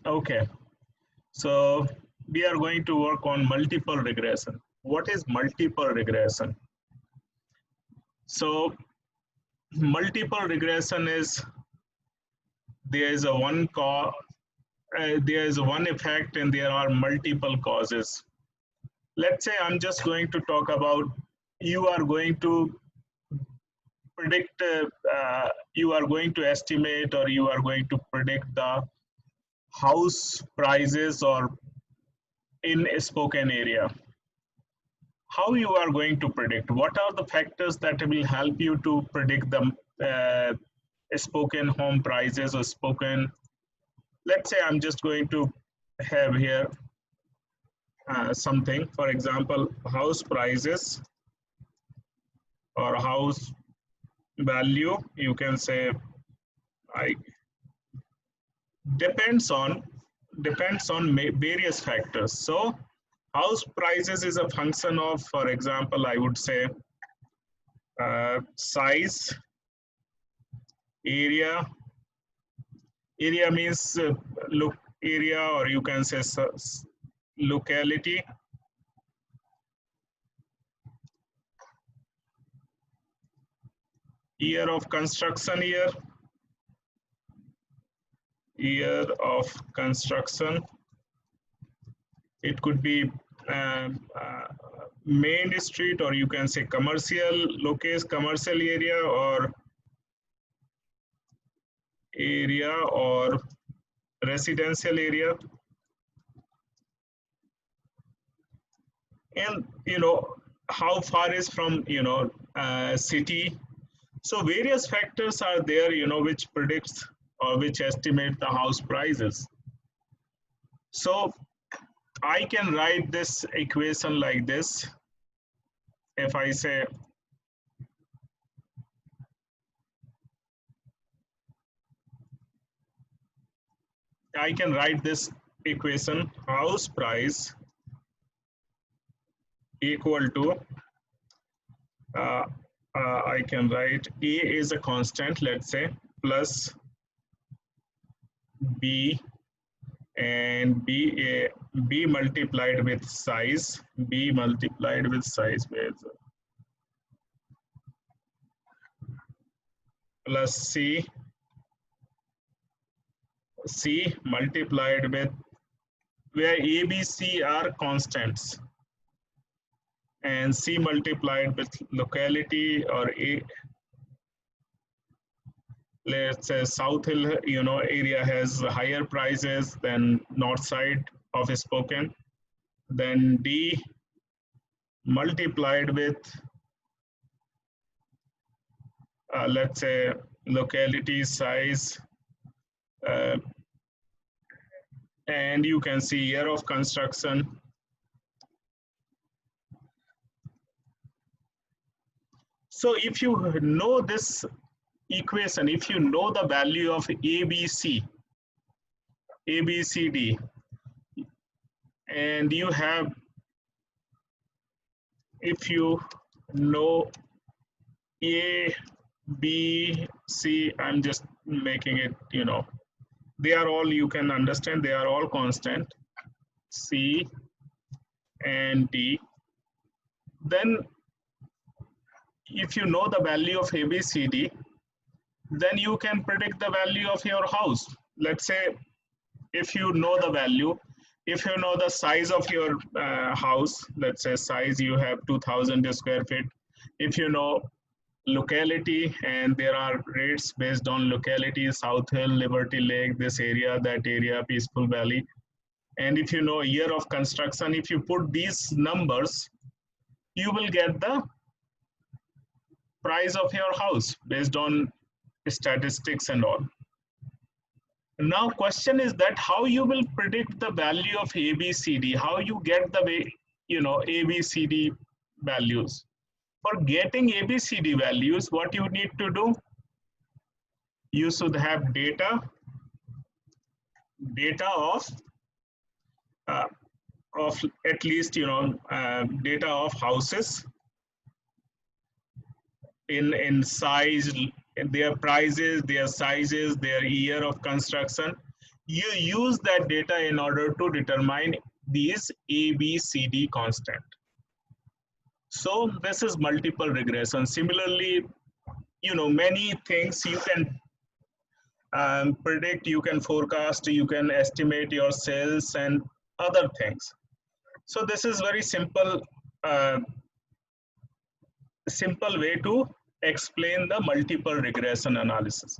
Okay, so we are going to work on multiple regression. What is multiple regression? So multiple regression is there is a one cause, there is one effect, and there are multiple causes. Let's say I'm just going to talk about you are going to predict, you are going to estimate, or you are going to predict the house prices or in a spoken area. How you are going to predict? What are the factors that will help you to predict the spoken home prices or spoken? Let's say I'm just going to have here something, for example, house prices or house value. You can say I depends on various factors. So house prices is a function of, for example, I would say size, area. Area means look area, or you can say locality. Year of construction, year of construction. It could be main street, or you can say commercial location, commercial area, or residential area. And how far is from city. So various factors are there which predicts or which estimate the house prices. So I can write this equation like this. If I say I can write this equation, house price equal to I can write A is a constant, let's say, plus B, and B multiplied with size, B multiplied with size, plus C multiplied with, where A, B, C are constants, and C multiplied with locality, or A, let's say South Hill area has higher prices than north side of Spokane. Then D multiplied with let's say locality, size, and you can see year of construction. So if you know this equation, if you know the value of ABC, ABCD, and you have, if you know A, B, C, I'm just making it, they are all, you can understand, they are all constant, C and D. Then if you know the value of ABCD, then you can predict the value of your house. Let's say if you know the value, if you know the size of your house, let's say size, you have 2000 square feet. If you know locality, and there are rates based on locality, South Hill, Liberty Lake, this area, that area, Peaceful Valley. And if you know year of construction, if you put these numbers, you will get the price of your house based on statistics and all. Now question is that how you will predict the value of ABCD, how you get the way, ABCD values. For getting ABCD values, what you need to do, you should have data of at least data of houses in size, their prices, their sizes, their year of construction. you use that data in order to determine these A, B, C, D constant. So this is multiple regression. Similarly, many things you can predict, you can forecast, you can estimate your sales and other things. So this is very uh, simple way to explain the multiple regression analysis.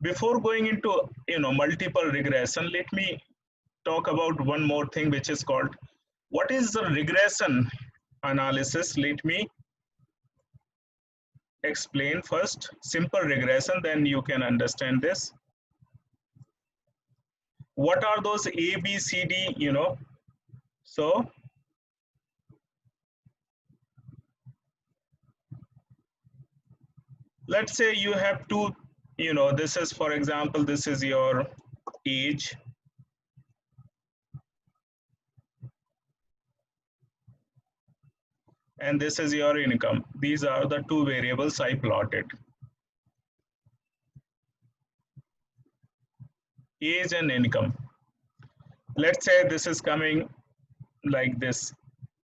Before going into multiple regression, let me talk about one more thing, which is called, what is the regression analysis? Let me explain first simple regression, then you can understand this. What are those A, B, C, D? So let's say you have two, this is, for example, this is your age, and this is your income. These are the two variables I plotted, age and income. Let's say this is coming like this,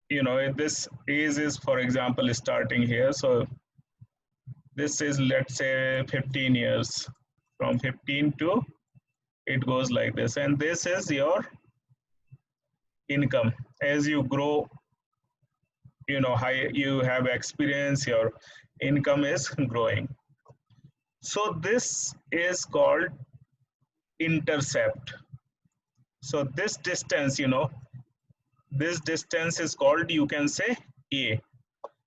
this age is, for example, starting here. So this is, let's say, 15 years. From 15 to, it goes like this. And this is your income. As you grow, high, you have experience, your income is growing. So this is called intercept. So this distance, this distance is called, you can say, A.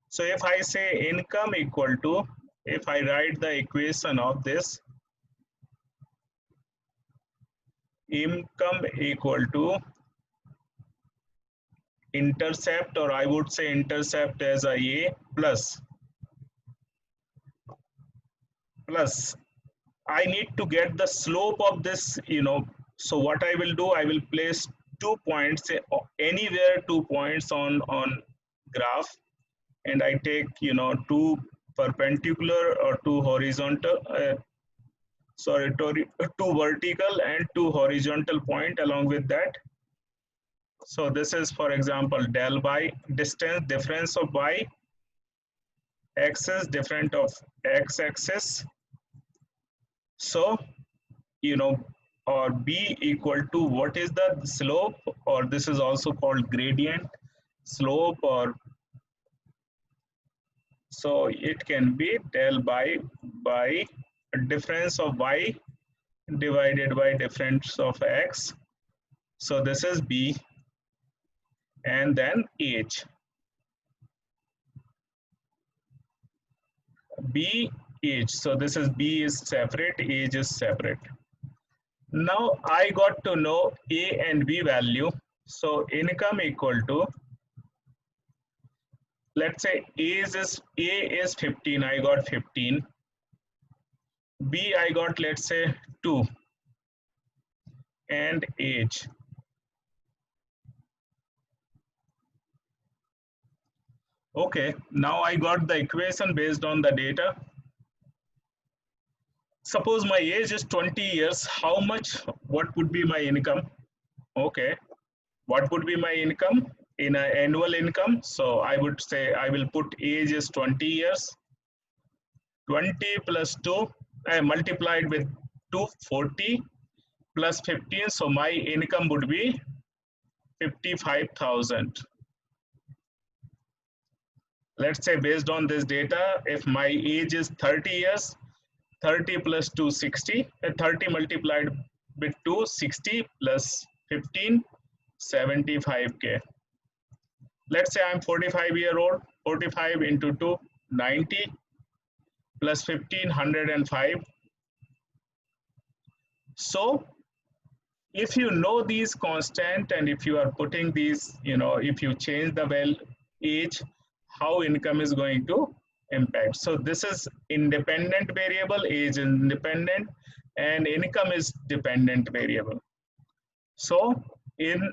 So if I say income equal to, if I write the equation of this, income equal to intercept, or I would say intercept as a plus I need to get the slope of this, so what I will do, I will place 2 points, anywhere 2 points on graph, and I take, 2 perpendicular or 2 horizontal, sorry, 2 vertical and 2 horizontal point along with that. So this is, for example, del by distance, difference of y axis, difference of x axis. So, or b equal to, what is the slope, or this is also called gradient slope, or so it can be del by difference of y divided by difference of x. So this is b, and then age. B, age. So this is B is separate, age is separate. Now I got to know A and B value. So income equal to, let's say A is 15, I got 15. B I got, let's say, 2. And age. Okay, now I got the equation based on the data. Suppose my age is 20 years, how much, what would be my income? Okay, what would be my income in an annual income? So I would say I will put age is 20 years. 20 plus 2, I multiplied with 240 plus 15. So my income would be 55,000. Let's say based on this data, if my age is 30 years, 30 plus 2, 60, 30 multiplied with 2, 60 plus 15, 75K. Let's say I'm 45-year-old, 45 into 2, 90 plus 15, 105. So if you know these constant, and if you are putting these, if you change the age, how income is going to impact. So this is independent variable, age is independent, and income is dependent variable. So in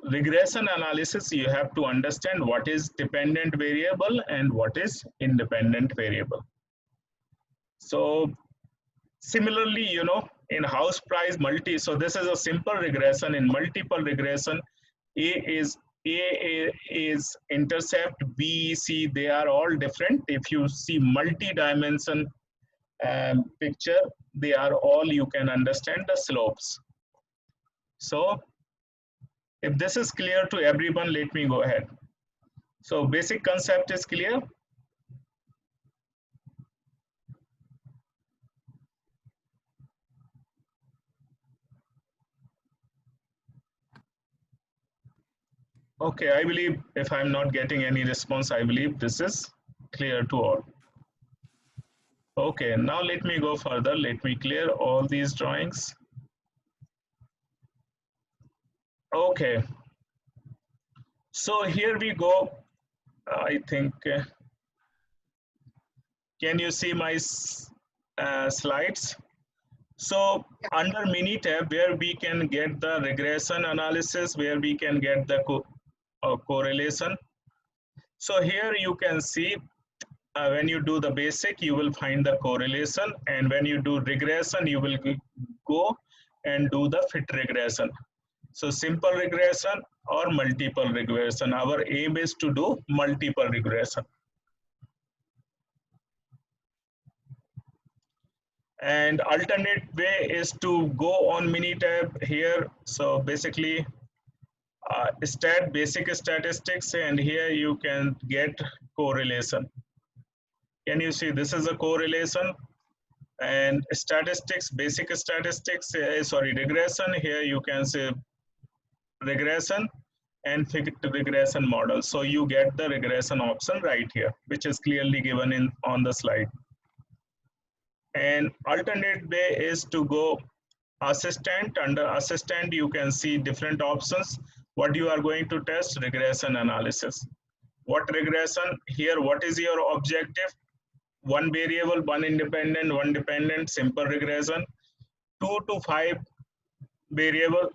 regression analysis, you have to understand what is dependent variable and what is independent variable. So similarly, in house price multi, so this is a simple regression. In multiple regression, A is intercept, B, C, they are all different. If you see multi-dimension picture, they are all, you can understand the slopes. So if this is clear to everyone, let me go ahead. So basic concept is clear. Okay, I believe if I'm not getting any response, I believe this is clear to all. Okay, now let me go further. Let me clear all these drawings. Okay, so here we go. I think, can you see my slides? So under Minitab, where we can get the regression analysis, where we can get the correlation. So here you can see when you do the basic, you will find the correlation, and when you do regression, you will go and do the fit regression. So simple regression or multiple regression. Our aim is to do multiple regression. And alternate way is to go on Minitab here. So basically, basic statistics, and here you can get correlation. Can you see this is a correlation? And statistics, basic statistics, regression, here you can say regression and fit regression model. So you get the regression option right here, which is clearly given on the slide. And alternate way is to go assistant. Under assistant, you can see different options. What you are going to test? Regression analysis. What regression? Here, what is your objective? One variable, one independent, one dependent, simple regression. 2 to 5 variable.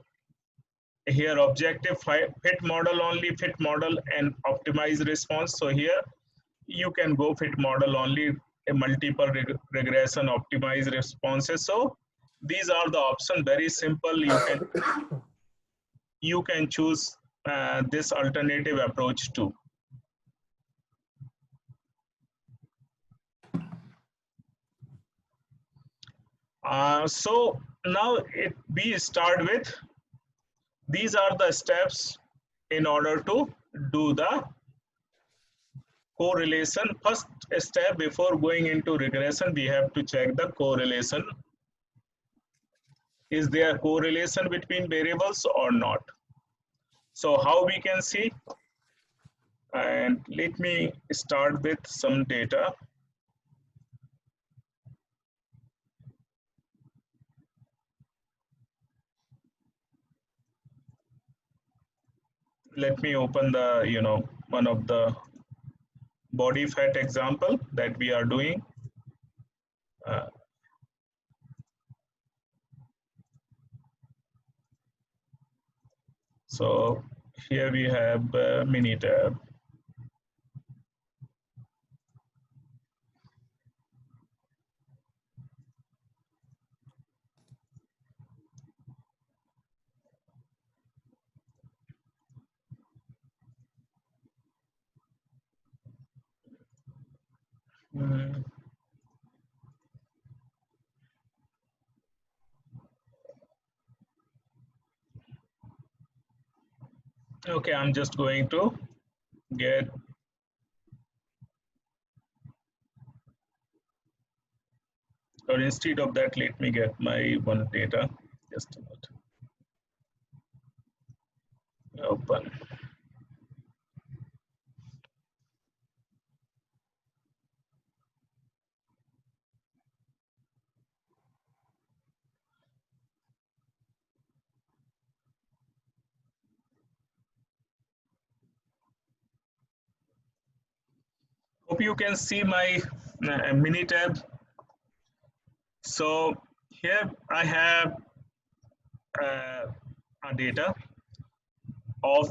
Here objective, fit model only, fit model and optimize response. So here you can go fit model only, a multiple regression, optimize responses. So these are the options, very simple. You can choose this alternative approach too. So now we start with, these are the steps in order to do the correlation. First step before going into regression, we have to check the correlation. Is there correlation between variables or not? So how we can see? And let me start with some data. Let me open the, one of the body fat example that we are doing. So here we have Minitab. Okay, I'm just going to get or instead of that, let me get my one data. Just a minute. Open. Hope you can see my Minitab. So here I have a data of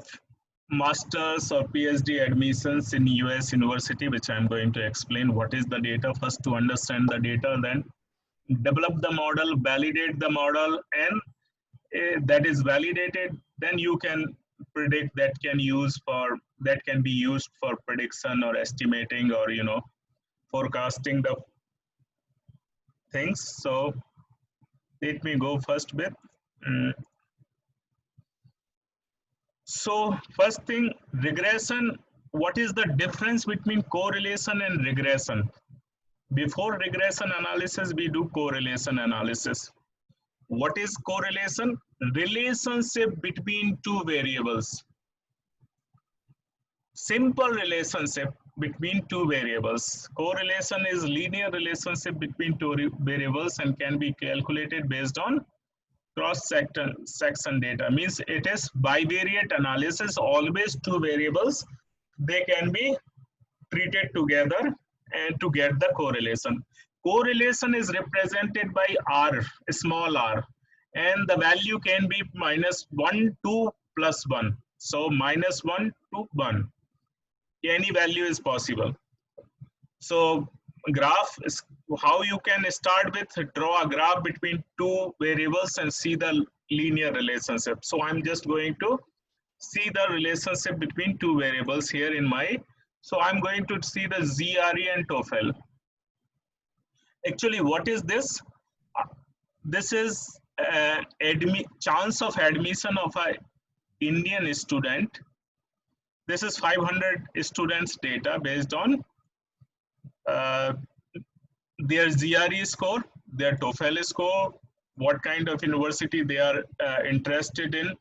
master's or PhD admissions in US university, which I'm going to explain what is the data first to understand the data. Then develop the model, validate the model, and that is validated, then you can predict that can be used for prediction or estimating or forecasting the things. So let me go first with so first thing, regression. What is the difference between correlation and regression? Before regression analysis, we do correlation analysis. What is correlation? Relationship between two variables. Simple relationship between two variables. Correlation is linear relationship between two variables and can be calculated based on cross-section data. Means it is bivariate analysis. Always two variables, they can be treated together and to get the correlation. Correlation is represented by R, small r, and the value can be -1 to +1. So -1 to 1. Any value is possible. So graph is how you can start with draw a graph between two variables and see the linear relationship. So I'm just going to see the relationship between two variables here in my, so I'm going to see the ZRE and TOEFL. Actually, what is this? This is chance of admission of a Indian student. This is 500 students data based on their ZRE score, their TOEFL score, what kind of university they are interested in.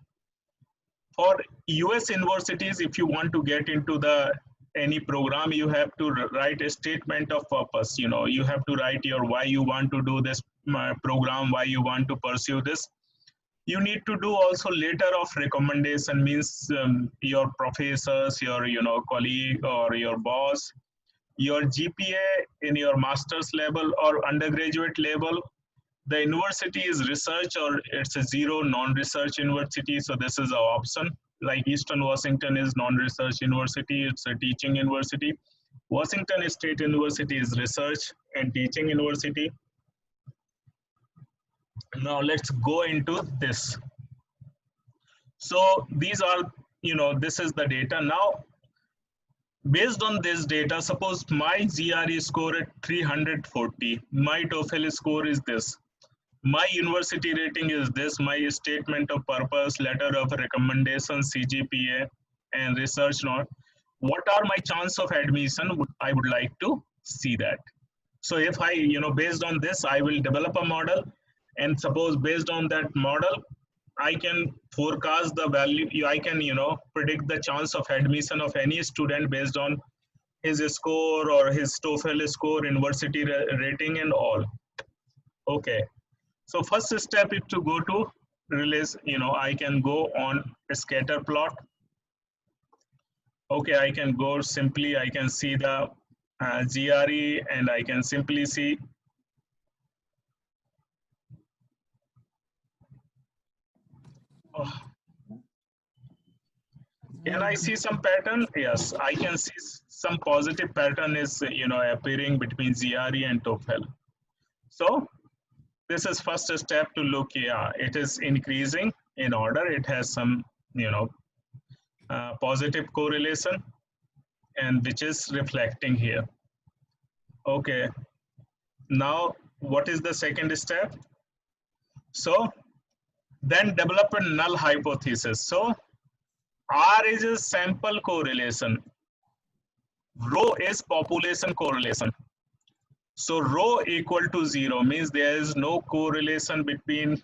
For US universities, if you want to get into the any program, you have to write a statement of purpose. You have to write your why you want to do this program, why you want to pursue this. You need to do also letter of recommendation, means your professors, your colleague or your boss, your GPA in your master's level or undergraduate level. The university is research or it's a zero non-research university. So this is our option. Like Eastern Washington is non-research university. It's a teaching university. Washington State University is research and teaching university. Now let's go into this. So these are, this is the data. Now, based on this data, suppose my GRE score at 340, my TOEFL score is this, my university rating is this, my statement of purpose, letter of recommendation, CGPA, and research note. What are my chance of admission? I would like to see that. So if I, based on this, I will develop a model, and suppose based on that model, I can forecast the value. I can, predict the chance of admission of any student based on his score or his TOEFL score, university rating, and all. Okay. So first step is to go to release. I can go on a scatter plot. Okay, I can go simply. I can see the GRE, and I can simply see. Oh. Can I see some pattern? Yes, I can see some positive pattern is appearing between GRE and TOEFL. So this is first step to look. Yeah, it is increasing in order. It has some positive correlation, and which is reflecting here. Okay. Now what is the second step? So then develop a null hypothesis. So R is a sample correlation. Rho is population correlation. So rho equal to 0 means there is no correlation between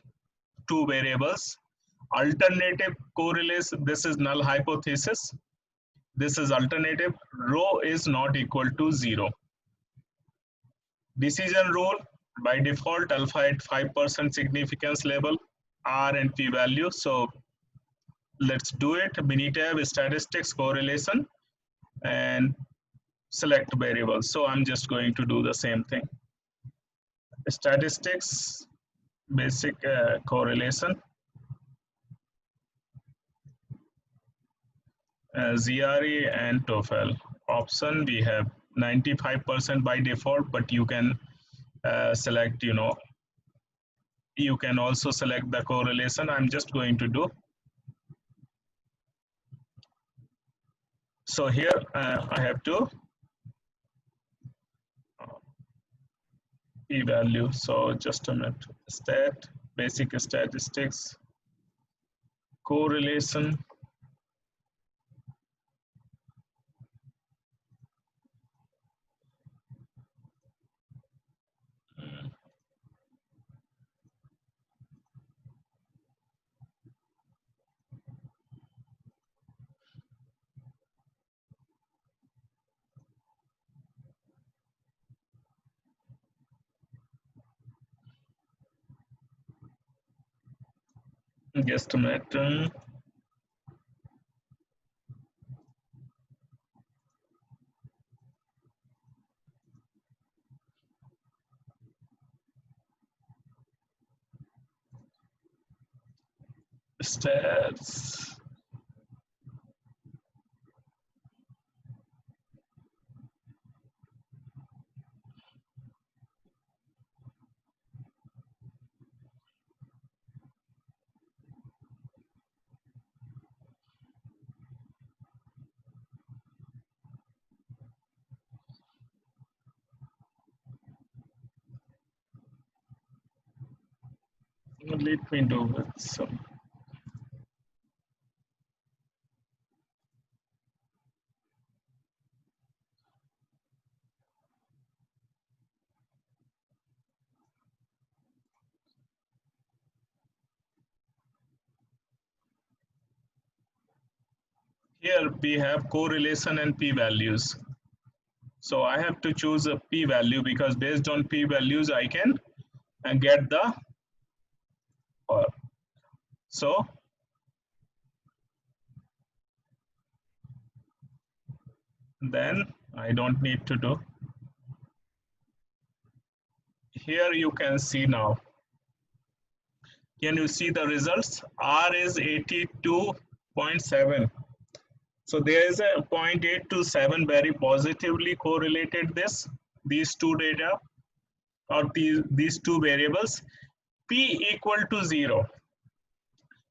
two variables. Alternative correlation, this is null hypothesis. This is alternative. Rho is not equal to 0. Decision rule, by default, alpha at 5% significance level, R and P value. So let's do it. Minitab, statistics, correlation, and select variables. So I'm just going to do the same thing. Statistics, basic correlation, ZRE and TOEFL. Option, we have 95% by default, but you can select, You can also select the correlation. I'm just going to do. So here I have to p-value. So just a minute. Stat, basic statistics, correlation. Just a minute. Stats. Let me do with some. Here we have correlation and p-values. So I have to choose a p-value because based on p-values I can get the so then I don't need to do. Here you can see now. Can you see the results? R is 82.7. So there is a 0.827 very positively correlated these two data or these two variables. P equal to 0.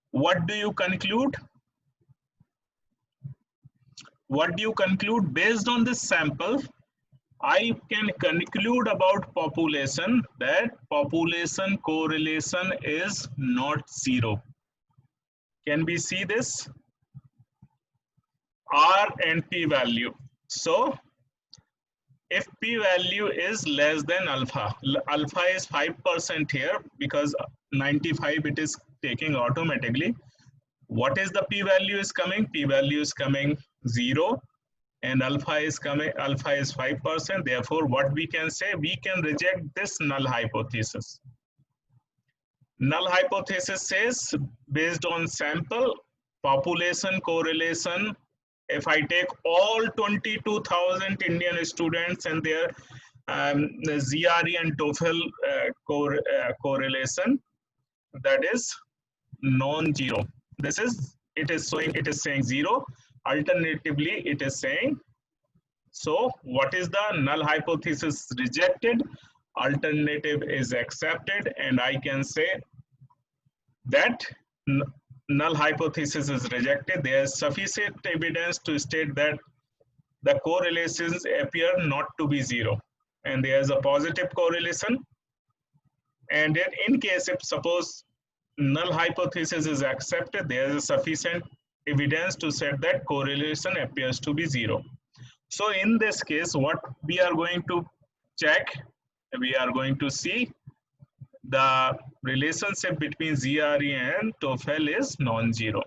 What do you conclude? What do you conclude? Based on this sample, I can conclude about population that population correlation is not 0. Can we see this? R and P value. So if P value is less than alpha, alpha is 5% here because 95 it is taking automatically. What is the P value is coming? P value is coming 0 and alpha is 5%. Therefore, what we can say, we can reject this null hypothesis. Null hypothesis says based on sample population correlation, if I take all 22,000 Indian students and their GRE and TOEFL correlation, that is non-zero. This is it is saying 0. Alternatively, it is saying, so what is the null hypothesis rejected? Alternative is accepted, and I can say that null hypothesis is rejected. There is sufficient evidence to state that the correlations appear not to be 0, and there is a positive correlation. And then in case if suppose null hypothesis is accepted, there is sufficient evidence to say that correlation appears to be 0. So in this case, what we are going to check, we are going to see the relationship between GRE and TOEFL is non-zero.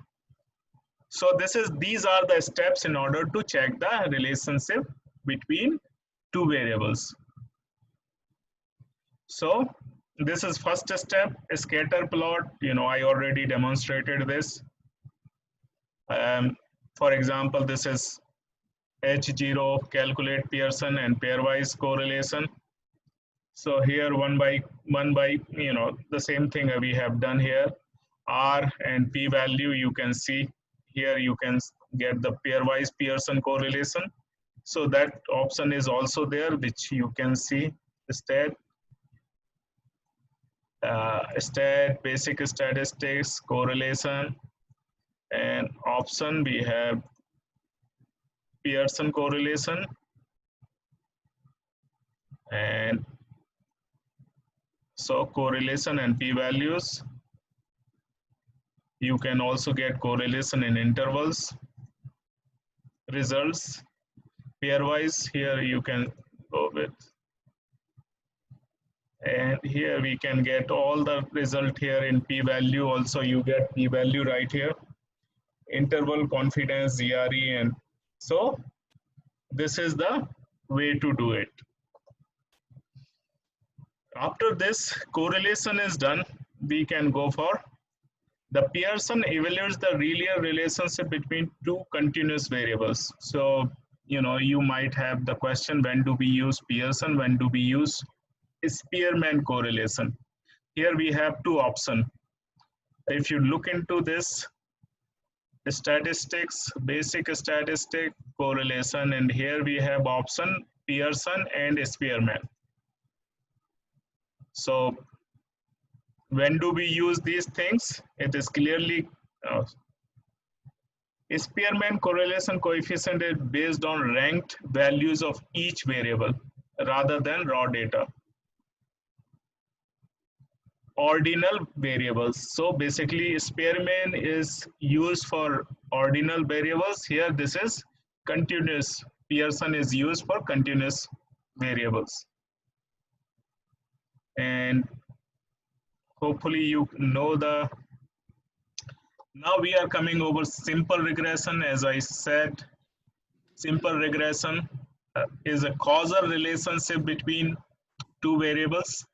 So these are the steps in order to check the relationship between two variables. So this is first step, a scatter plot. I already demonstrated this. For example, this is H0, calculate Pearson and pairwise correlation. So here one by the same thing we have done here. R and P value, you can see here, you can get the pairwise Pearson correlation. So that option is also there, which you can see instead. basic statistics, correlation, and option we have Pearson correlation, and so correlation and p-values. You can also get correlation in intervals, results, pairwise. Here you can go with, and here we can get all the result here in p-value. Also you get p-value right here, interval confidence, GRE, and so this is the way to do it. After this correlation is done, we can go for the Pearson evaluates the linear relationship between two continuous variables. So, you know, you might have the question, when do we use Pearson, when do we use Spearman correlation? Here we have two options. If you look into this, statistics, basic statistic, correlation, and here we have option Pearson and Spearman. So when do we use these things? It is clearly Spearman correlation coefficient is based on ranked values of each variable rather than raw data. Ordinal variables. So basically Spearman is used for ordinal variables. Here this is continuous. Pearson is used for continuous variables. And hopefully you know the, now we are coming over simple regression. As I said, simple regression is a causal relationship between two variables,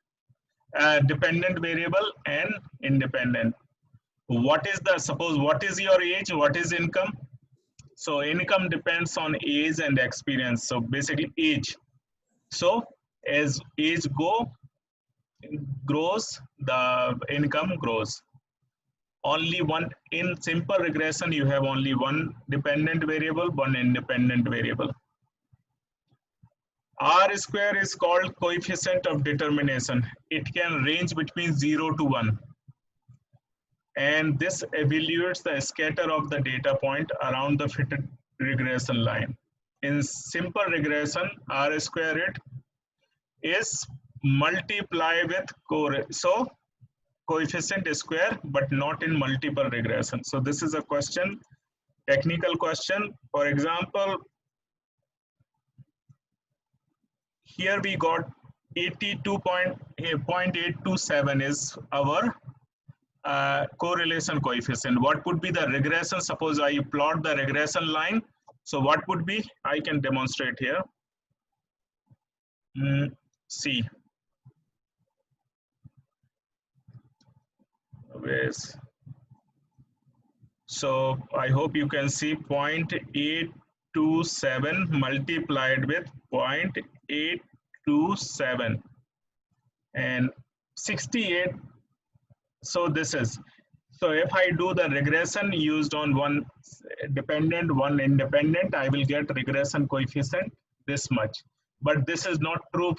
dependent variable and independent. What is the, suppose what is your age, what is income? So income depends on age and experience. So basically age. So as age grows, the income grows. Only one, in simple regression, you have only one dependent variable, one independent variable. R square is called coefficient of determination. It can range between 0 to 1. And this evaluates the scatter of the data point around the fitted regression line. In simple regression, R square it is multiply with so coefficient square, but not in multiple regression. So this is a question, technical question. For example, here we got 82.827 is our correlation coefficient. What would be the regression? Suppose I plot the regression line. So what would be? I can demonstrate here. See. So I hope you can see 0.827 multiplied with 0.827 and 68. So this is, so if I do the regression used on one dependent, one independent, I will get regression coefficient this much. But this is not true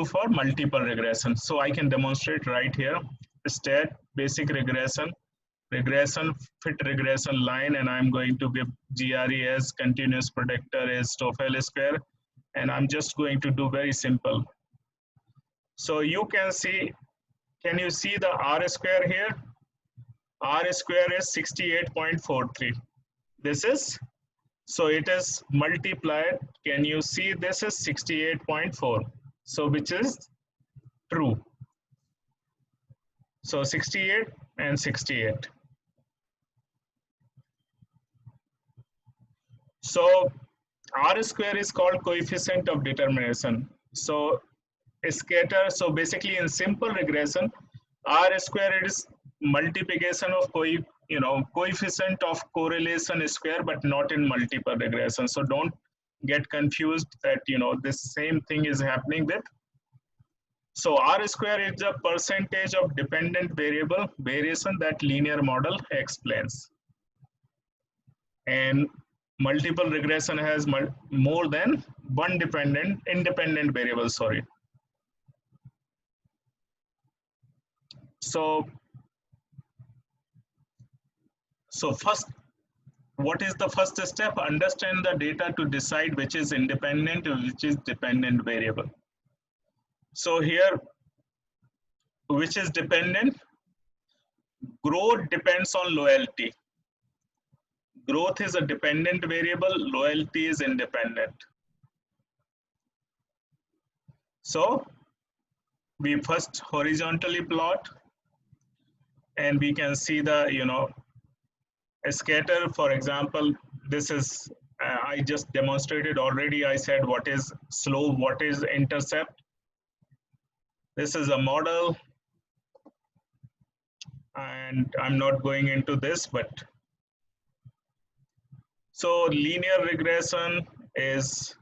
for multiple regression. So I can demonstrate right here. Stat basic regression fit regression line, and I'm going to give GRE as continuous predictor as Stoffel square, and I'm just going to do very simple. So you can see, can you see the R square here? R square is 68.43. This is, so it is multiplied. Can you see this is 68.4? So which is true. So 68 and 68. So R square is called coefficient of determination. So scatter, so basically in simple regression, R square is multiplication of coefficient of correlation square, but not in multiple regression. So don't get confused that this same thing is happening with. So R square is the percentage of dependent variable variation that linear model explains. And multiple regression has more than one independent variable, sorry. So, first, what is the first step? Understand the data to decide which is independent and which is dependent variable. So here, which is dependent? Growth depends on loyalty. Growth is a dependent variable, loyalty is independent. So we first horizontally plot, and we can see the, a scatter. For example, this is, I just demonstrated already. I said what is slope, what is intercept. This is a model, and I'm not going into this, but so linear regression is,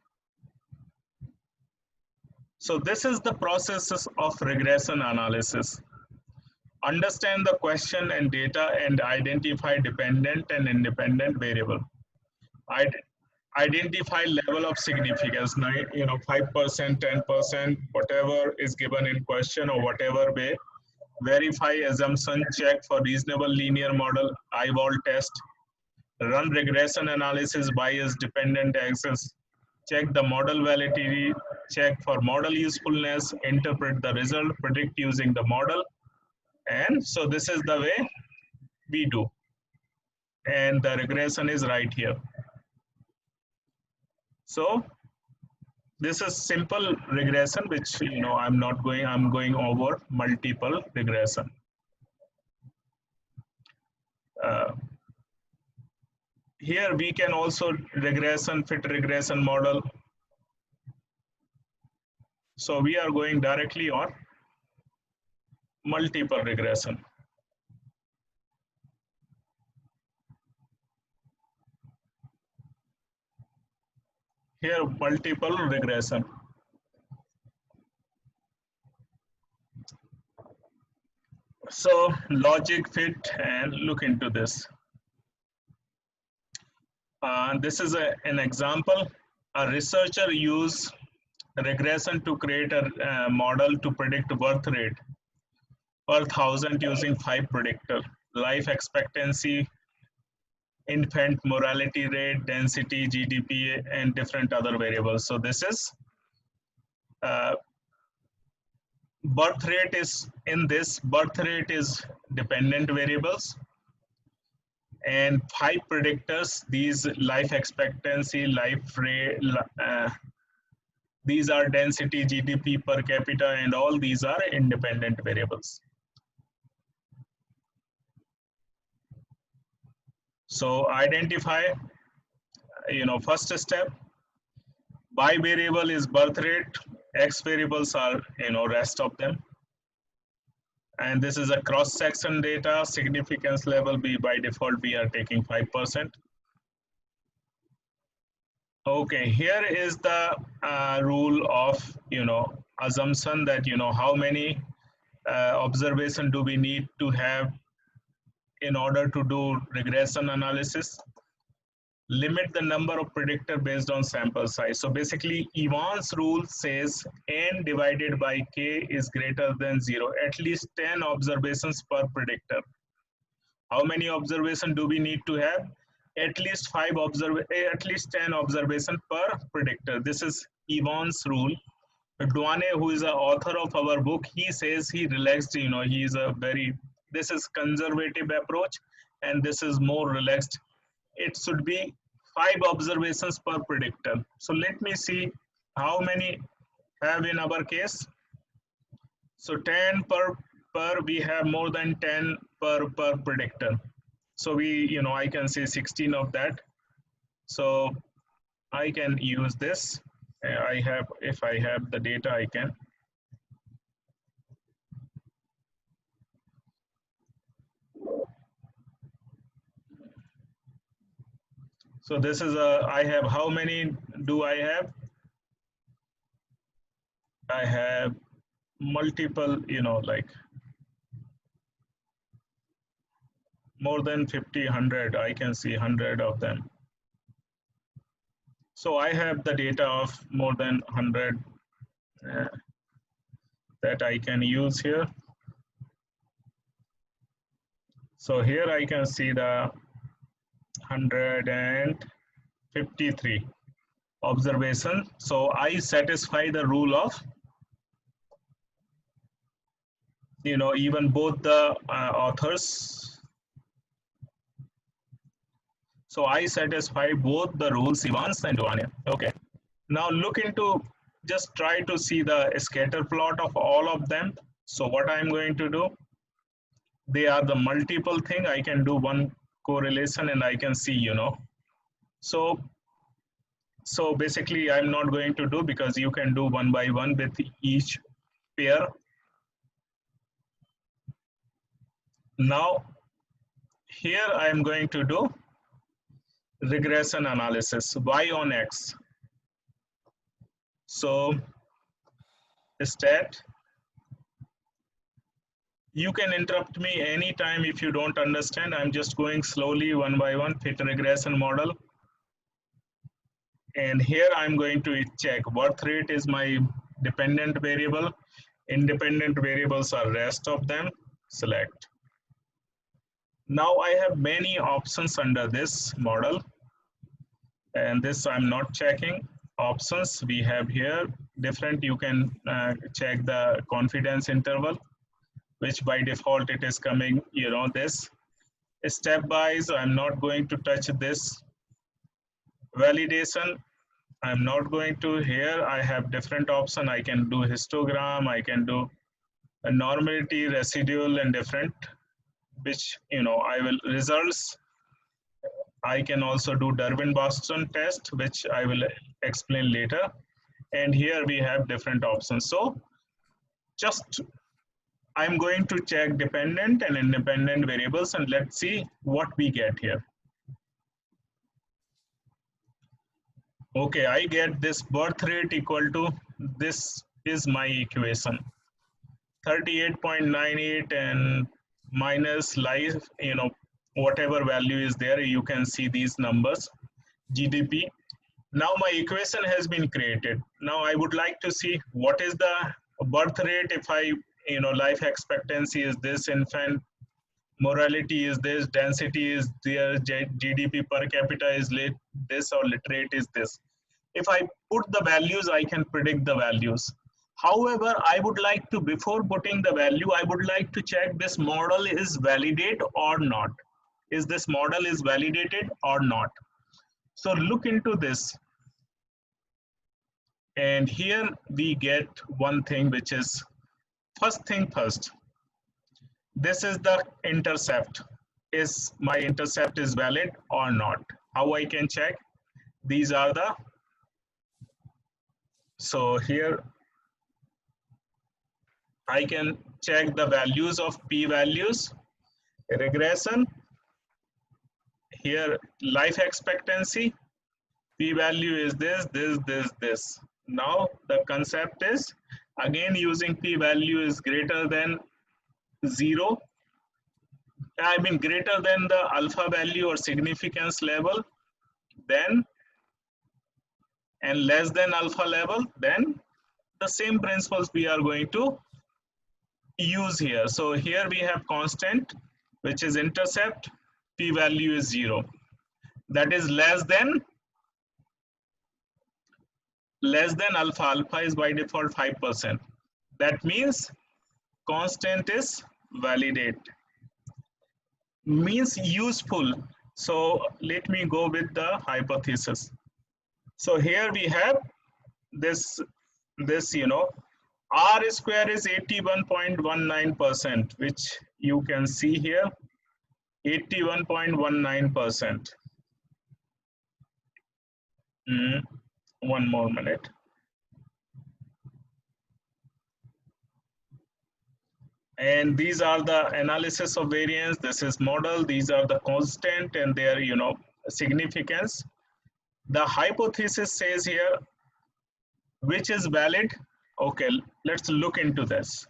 so this is the process of regression analysis. Understand the question and data and identify dependent and independent variable. Identify level of significance, 5%, 10%, whatever is given in question or whatever way. Verify assumption, check for reasonable linear model, eyeball test, run regression analysis, bias dependent access, check the model validity, check for model usefulness, interpret the result, predict using the model. And so this is the way we do. And the regression is right here. So this is simple regression, which I'm going over multiple regression. Here we can also fit regression model. So we are going directly on multiple regression. Here multiple regression. So logic fit, and look into this. This is an example. A researcher used regression to create a model to predict birth rate per thousand using 5 predictors: life expectancy, infant mortality rate, density, GDP, and different other variables. So this is birth rate is birth rate is dependent variables, and 5 predictors, these life expectancy, life rate, these are density, GDP per capita, and all these are independent variables. So identify, first step, by variable is birth rate, X variables are, rest of them. And this is a cross-section data, significance level, by default, we are taking 5%. Okay, here is the rule of, assumption that, how many observation do we need to have in order to do regression analysis. Limit the number of predictor based on sample size. So basically, Evans rule says n divided by k is greater than 0, at least 10 observations per predictor. How many observations do we need to have? At least 10 observations per predictor. This is Evans rule. Duane, who is the author of our book, he says he relaxed, he is this is conservative approach, and this is more relaxed. It should be 5 observations per predictor. So let me see how many have in our case. So 10 per we have more than 10 per predictor. So we, I can say 16 of that. So I can use this. If I have the data, I can. So this is I have, how many do I have? I have multiple, like more than 50, 100, I can see 100 of them. So I have the data of more than 100 that I can use here. So here I can see the 153 observation. So I satisfy the rule of, even both the authors. So I satisfy both the rules, Evans and Duane. Okay. Now look into, just try to see the scatter plot of all of them. So what I'm going to do, they are the multiple thing. I can do one correlation and I can see, So, so basically I'm not going to do, because you can do one by one with each pair. Now, here I am going to do regression analysis, Y on X. So, stat, you can interrupt me anytime if you don't understand. I'm just going slowly one by one, fit regression model. And here I'm going to check birth rate is my dependent variable. Independent variables are rest of them. Select. Now I have many options under this model. And this I'm not checking. Options we have here different. You can check the confidence interval, which by default it is coming, this. Stepwise, I'm not going to touch this. Validation, I'm not going to. Here I have different option. I can do histogram, I can do a normality, residual, and different, which, I will results. I can also do Durbin-Boston test, which I will explain later. And here we have different options. So just I'm going to check dependent and independent variables, and let's see what we get here. Okay, I get this birth rate equal to, this is my equation, 38.98 and minus life, whatever value is there, you can see these numbers, GDP. Now my equation has been created. Now I would like to see what is the birth rate if I, life expectancy is this, infant morality is this, density is there, GDP per capita is this, or literate is this. If I put the values, I can predict the values. However, I would like to, before putting the value, I would like to check this model is validate or not. Is this model is validated or not? So look into this. And here we get one thing, which is first thing first. This is the intercept. Is my intercept is valid or not? How I can check? These are the, so here I can check the values of p-values, regression, here life expectancy, p-value is this. Now the concept is, again using p-value is greater than 0, I mean greater than the alpha value or significance level, then, and less than alpha level, then the same principles we are going to use here. So here we have constant, which is intercept, p-value is 0. That is less than alpha. Alpha is by default 5%. That means constant is validate. Means useful. So let me go with the hypothesis. So here we have this, R square is 81.19%, which you can see here, 81.19%. One more minute. And these are the analysis of variance. This is model. These are the constant and their, significance. The hypothesis says here, which is valid. Okay, let's look into this.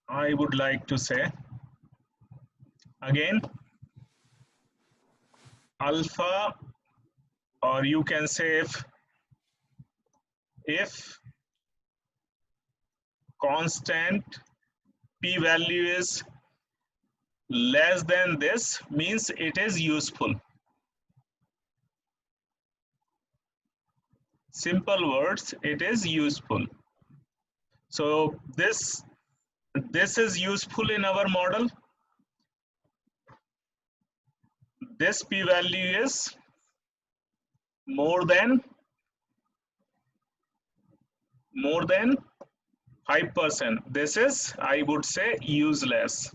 I would like to say, again, alpha, or you can say if constant, p-value is less than this, means it is useful. Simple words, it is useful. So this is useful in our model. This p-value is more than 5%. This is, I would say, useless.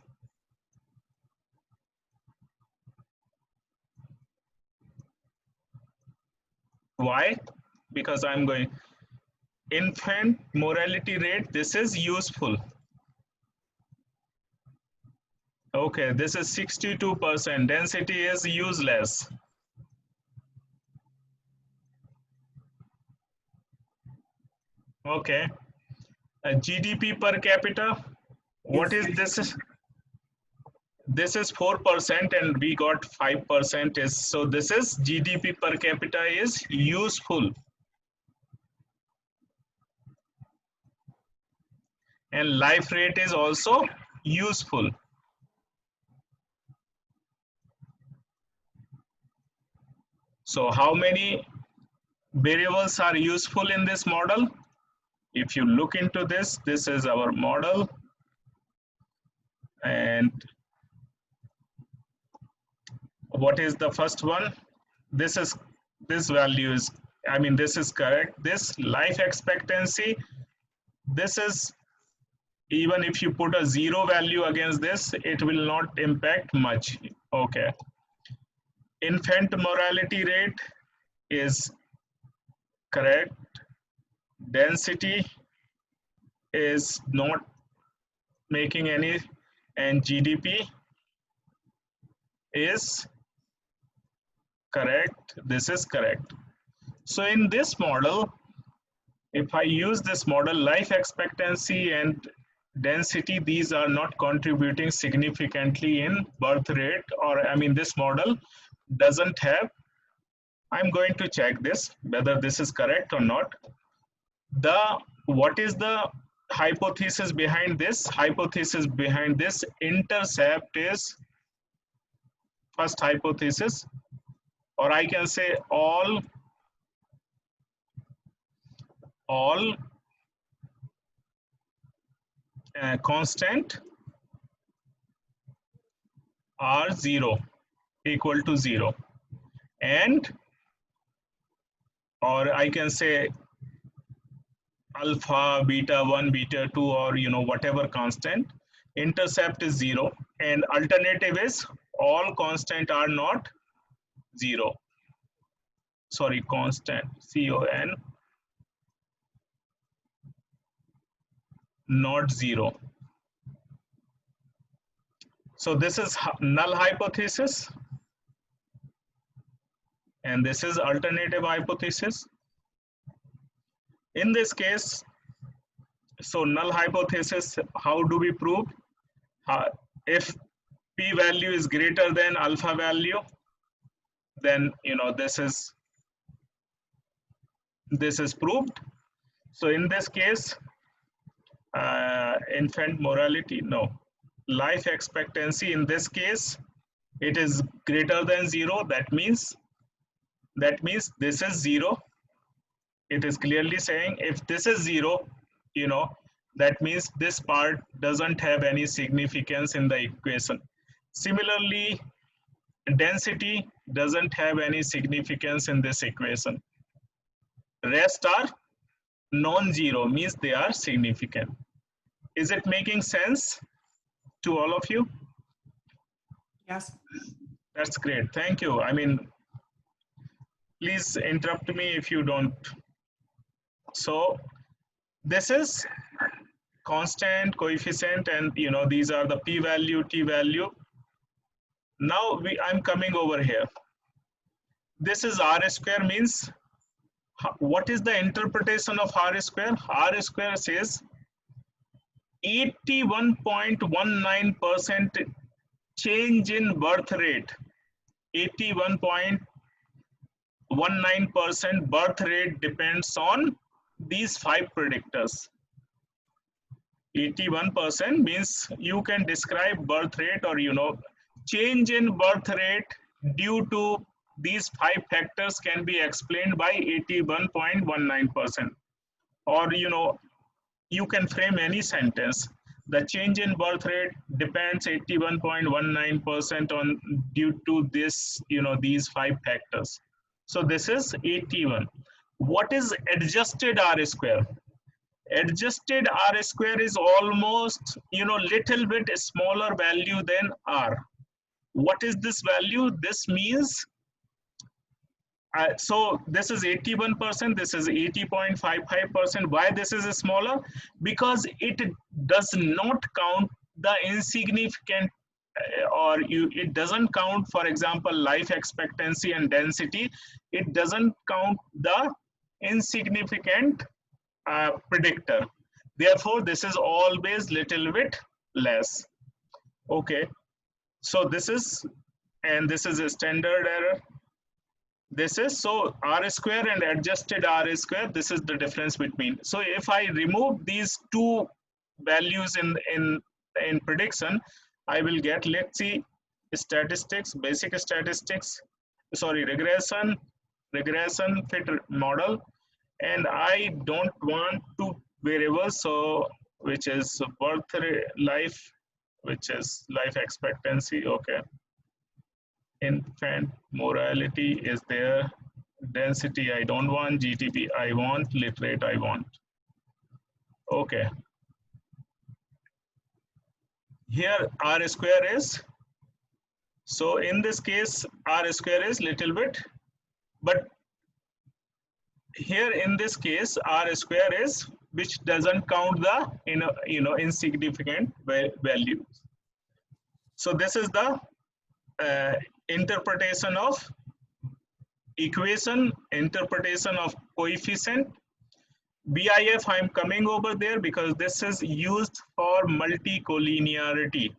Why? Because I'm going infant mortality rate, this is useful. Okay, this is 62%. Density is useless. Okay. GDP per capita, what is this? This is 4% and we got 5% is, so this is GDP per capita is useful. And life rate is also useful. So how many variables are useful in this model? If you look into this, this is our model. And what is the first one? This value is, I mean, this is correct. This life expectancy, this is, even if you put a 0 value against this, it will not impact much. Okay. Infant mortality rate is correct. Density is not making any, and GDP is correct. This is correct. So in this model, if I use this model, life expectancy and density, these are not contributing significantly in birth rate, or I mean, this model doesn't have, I'm going to check this, whether this is correct or not. What is the hypothesis behind this? Hypothesis behind this intercept is first hypothesis, or I can say all constant are 0, equal to 0, and, or I can say alpha, beta 1, beta 2, or whatever constant, intercept is 0, and alternative is all constant are not 0. Sorry, constant, CON, not 0. So this is null hypothesis, and this is alternative hypothesis. In this case, so null hypothesis, how do we prove? If p-value is greater than alpha value, then this is proved. So in this case, infant mortality, no, life expectancy, in this case, it is greater than 0. That means this is 0. It is clearly saying if this is 0, that means this part doesn't have any significance in the equation. Similarly, density doesn't have any significance in this equation. Rest are non-zero, means they are significant. Is it making sense to all of you? Yes. That's great. Thank you. I mean, please interrupt me if you don't. So this is constant, coefficient, and these are the p-value, t-value. Now I'm coming over here. This is r square, means what is the interpretation of r square? R square says 81.19% change in birth rate. 81.19% birth rate depends on these 5 predictors. 81% means you can describe birth rate or, you know, change in birth rate due to these 5 factors can be explained by 81.19%. Or, you know, you can frame any sentence. The change in birth rate depends 81.19% on due to this, you know, these 5 factors. So this is 81. What is adjusted R square? Adjusted R square is almost, you know, little bit smaller value than R. What is this value? This means, so this is 81%, this is 80.55%. Why this is smaller? Because it does not count the insignificant it doesn't count, for example, life expectancy and density. It doesn't count the insignificant predictor. Therefore, this is always little bit less. Okay. So this is, and this is a standard error. This is, so R square and adjusted R square, this is the difference between. So if I remove these two values in prediction, I will get, let's see, statistics, basic statistics, sorry, regression fit model. And I don't want two variables, so which is birth rate, life, which is life expectancy. Okay. Infant mortality is there. Density I don't want. GDP I want. Literate I want. Okay. Here R square is, so in this case R square is little bit, but here in this case R square is, which doesn't count the, you know, insignificant values. So this is the interpretation of equation, interpretation of coefficient. BIF, I'm coming over there because this is used for multicollinearity.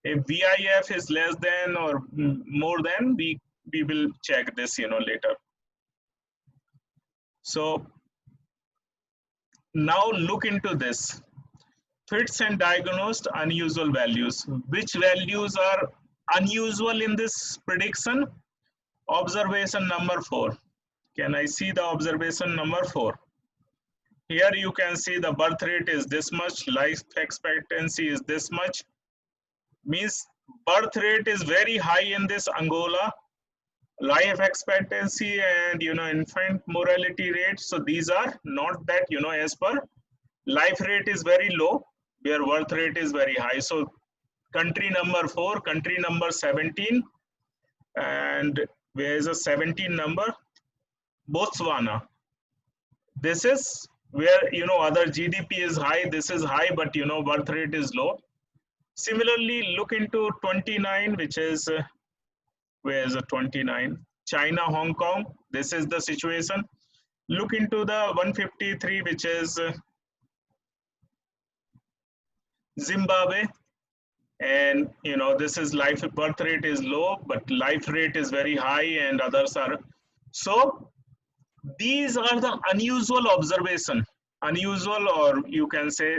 If BIF is less than or more than, we will check this, you know, later. So now look into this. Fits and diagnosed unusual values. Which values are unusual in this prediction? Observation number 4. Can I see the observation number 4? Here you can see the birth rate is this much, life expectancy is this much. Means birth rate is very high in this Angola, life expectancy and, you know, infant mortality rate. So these are not that, you know, as per life rate is very low, where birth rate is very high. So country number 4, country number 17, and where is a 17 number? Botswana. This is where, you know, other GDP is high, this is high, but, you know, birth rate is low. Similarly, look into 29, which is, where is a 29? China, Hong Kong, this is the situation. Look into the 153, which is Zimbabwe. And, you know, this is life birth rate is low, but life rate is very high and others are. So these are the unusual observation, unusual, or you can say,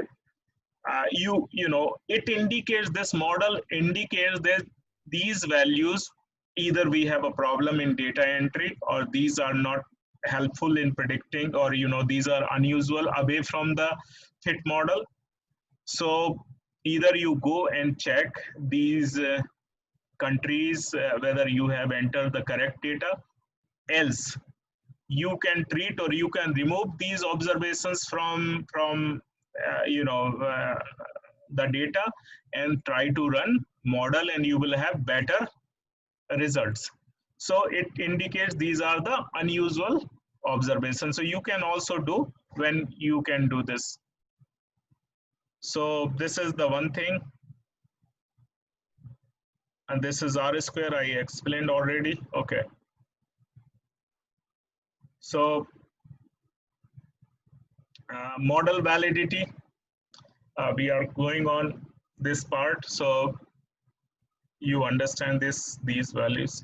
you know, it indicates, this model indicates that these values, either we have a problem in data entry, or these are not helpful in predicting, or, you know, these are unusual away from the fit model. So either you go and check these countries whether you have entered the correct data, else you can treat or you can remove these observations from you know, the data and try to run model, and you will have better results. So it indicates these are the unusual observations. So you can also do when you can do this. So this is the one thing. And this is R square, I explained already. Okay. So model validity, we are going on this part, so you understand these values.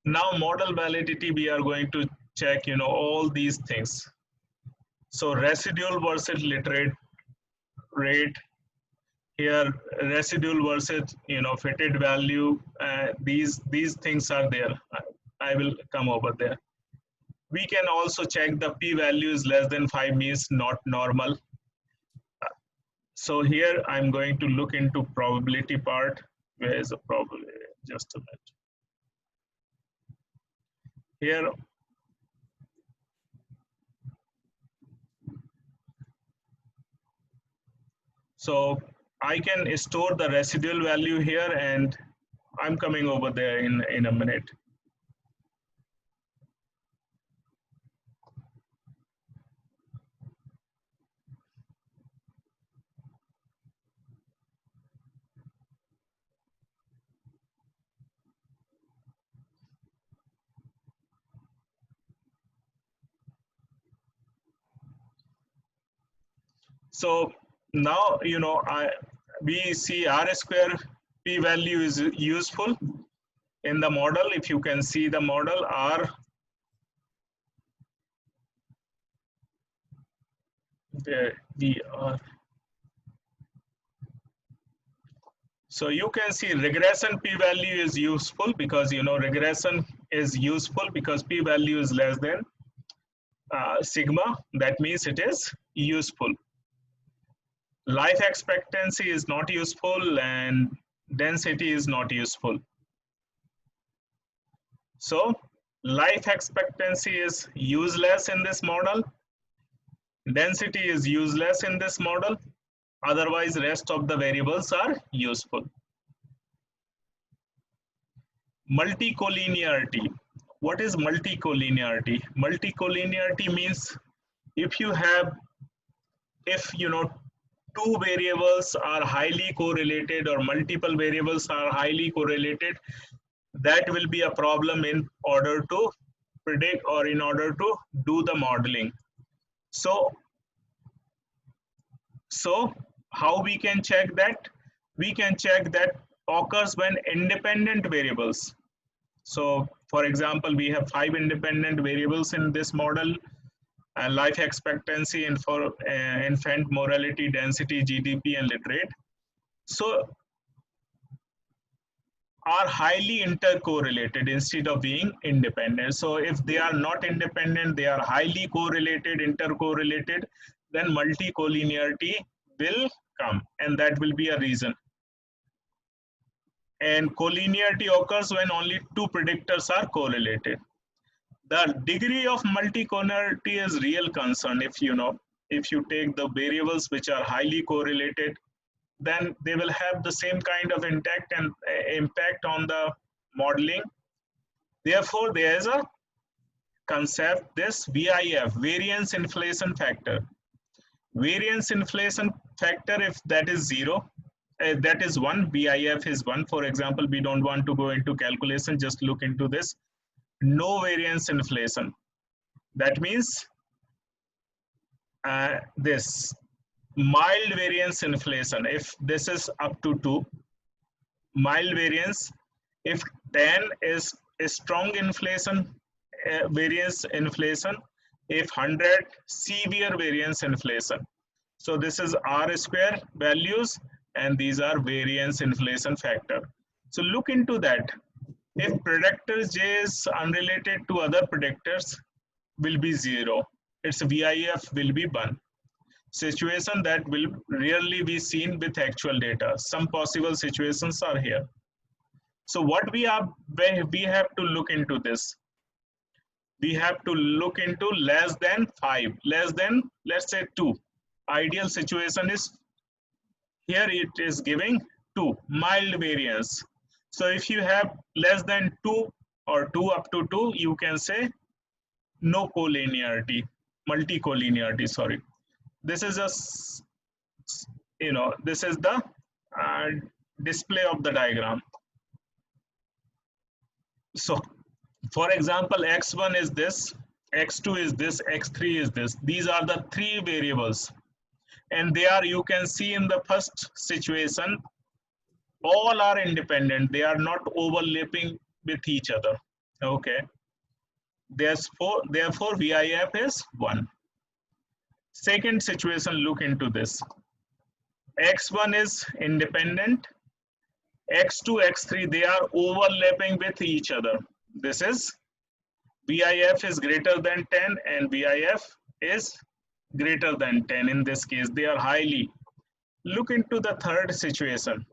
Now model validity, we are going to check, you know, all these things. So residual versus literate rate, Here residual versus fitted value. These things are there. I will come over there. We can also check the p-value is less than 5 means not normal. So here I'm going to look into probability part. Where is the probability? Just a minute. Here, so I can store the residual value here, and I'm coming over there in a minute. So now we see R square p value is useful in the model. If you can see the model R, there we are. So you can see regression p-value is useful because regression is useful because p-value is less than sigma. That means it is useful. Life expectancy is not useful and density is not useful. So life expectancy is useless in this model. Density is useless in this model. Otherwise, rest of the variables are useful. Multicollinearity. What is multicollinearity? Multicollinearity means if two variables are highly correlated or multiple variables are highly correlated, that will be a problem in order to predict or in order to do the modeling. So how we can check that? We can check that occurs when independent variables. So for example, we have 5 independent variables in this model: life expectancy, infant mortality, density, GDP, and lit rate. So are highly intercorrelated instead of being independent. So if they are not independent, they are highly correlated, intercorrelated, then multicollinearity will come, and that will be a reason. And collinearity occurs when only two predictors are correlated. The degree of multicollinearity is real concern. If you take the variables which are highly correlated, then they will have the same kind of impact on the modeling. Therefore, there is a concept, this VIF, variance inflation factor. Variance inflation factor, if that is 0, that is 1, VIF is 1. For example, we don't want to go into calculation, just look into this. No variance inflation. That means this mild variance inflation, if this is up to 2, mild variance, if 10 is a strong inflation, variance inflation, if 100 severe variance inflation. So this is R square values, and these are variance inflation factor. So look into that. If predictor J is unrelated to other predictors, will be 0. Its VIF will be 1. Situation that will rarely be seen with actual data. Some possible situations are here. So what we have to look into this. We have to look into less than 5, less than, let's say, 2. Ideal situation is, here it is giving 2, mild variance. So if you have less than 2 or 2 up to 2, you can say no collinearity, multicollinearity, sorry. This is just, this is the display of the diagram. So for example, x1 is this, x2 is this, x3 is this. These are the 3 variables. And they are, you can see in the first situation, all are independent. They are not overlapping with each other. Okay. Therefore, VIF is 1. Second situation, look into this. X1 is independent, X2, X3, they are overlapping with each other. This is BIF is greater than 10 and BIF is greater than 10. In this case, they are highly. Look into the third situation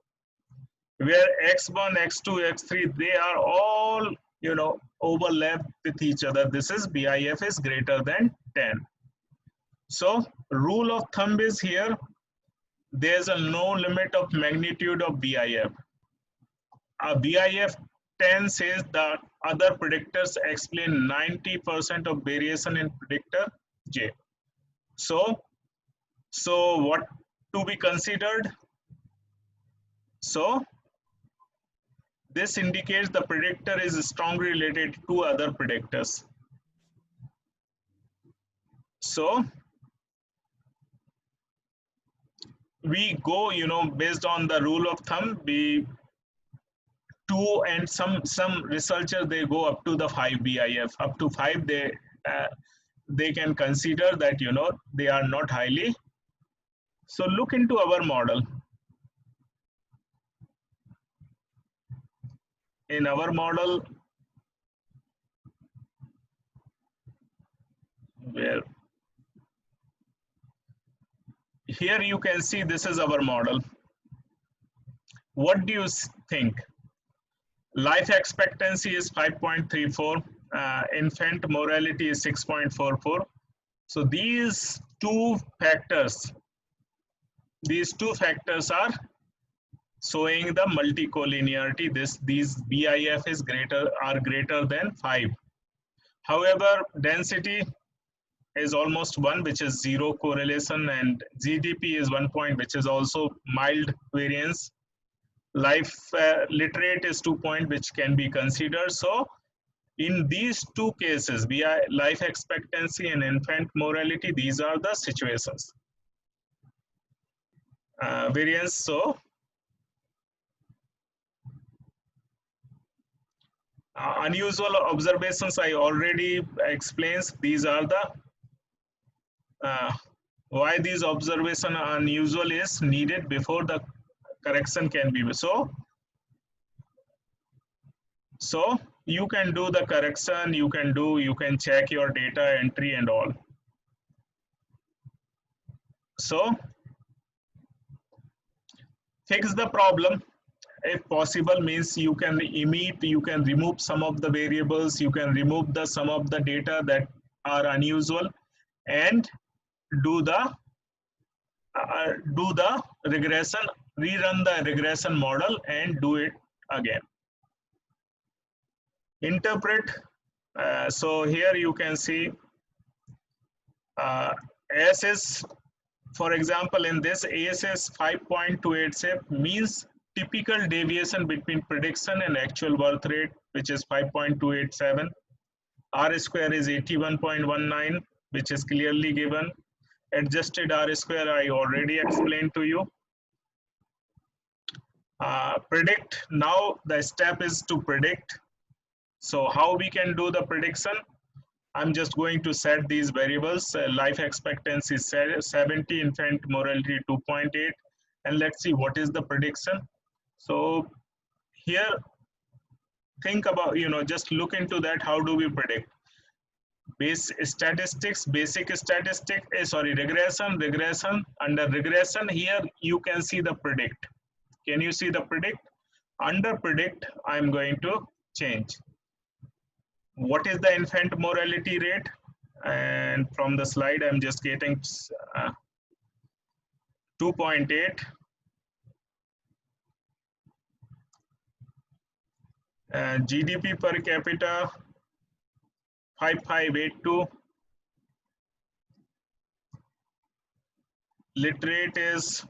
where X1, X2, X3, they are all, overlapped with each other. This is BIF is greater than 10. So rule of thumb is here, there's a no limit of magnitude of BIF. BIF 10 says that other predictors explain 90% of variation in predictor J. So what to be considered? So this indicates the predictor is strongly related to other predictors. So we go, based on the rule of thumb, we 2 and some researchers, they go up to the 5 BIF. Up to 5, they can consider that, they are not highly. So look into our model. In our model, where here you can see this is our model. What do you think? Life expectancy is 5.34. Infant mortality is 6.44. So these two factors are showing the multicollinearity. These BIF are greater than 5. However, density is almost 1, which is 0 correlation, and GDP is 1 point, which is also mild variance. Life literate is 2 point, which can be considered. So in these two cases, life expectancy and infant mortality, these are the situations. Variance. So unusual observations I already explained. These are the why these observations are unusual is needed before the correction can be. So you can do the correction, you can check your data entry and all. So fix the problem if possible, means you can remove some of the variables, you can remove some of the data that are unusual, and do the regression, rerun the regression model and do it again. Interpret. So here you can see S is, for example, in this AS is 5.287, means typical deviation between prediction and actual birth rate, which is 5.287. R square is 81.19, which is clearly given. Adjusted R square I already explained to you. Predict. Now the step is to predict. So how we can do the prediction? I'm just going to set these variables. Life expectancy 70, infant mortality 2.8, and let's see what is the prediction. So here, think about, just look into that. How do we predict? Basic statistic. Regression. Under regression, here you can see the predict. Can you see the predict? Under predict, I'm going to change. What is the infant mortality rate? And from the slide, I'm just getting 2.8. GDP per capita 5582. Literate is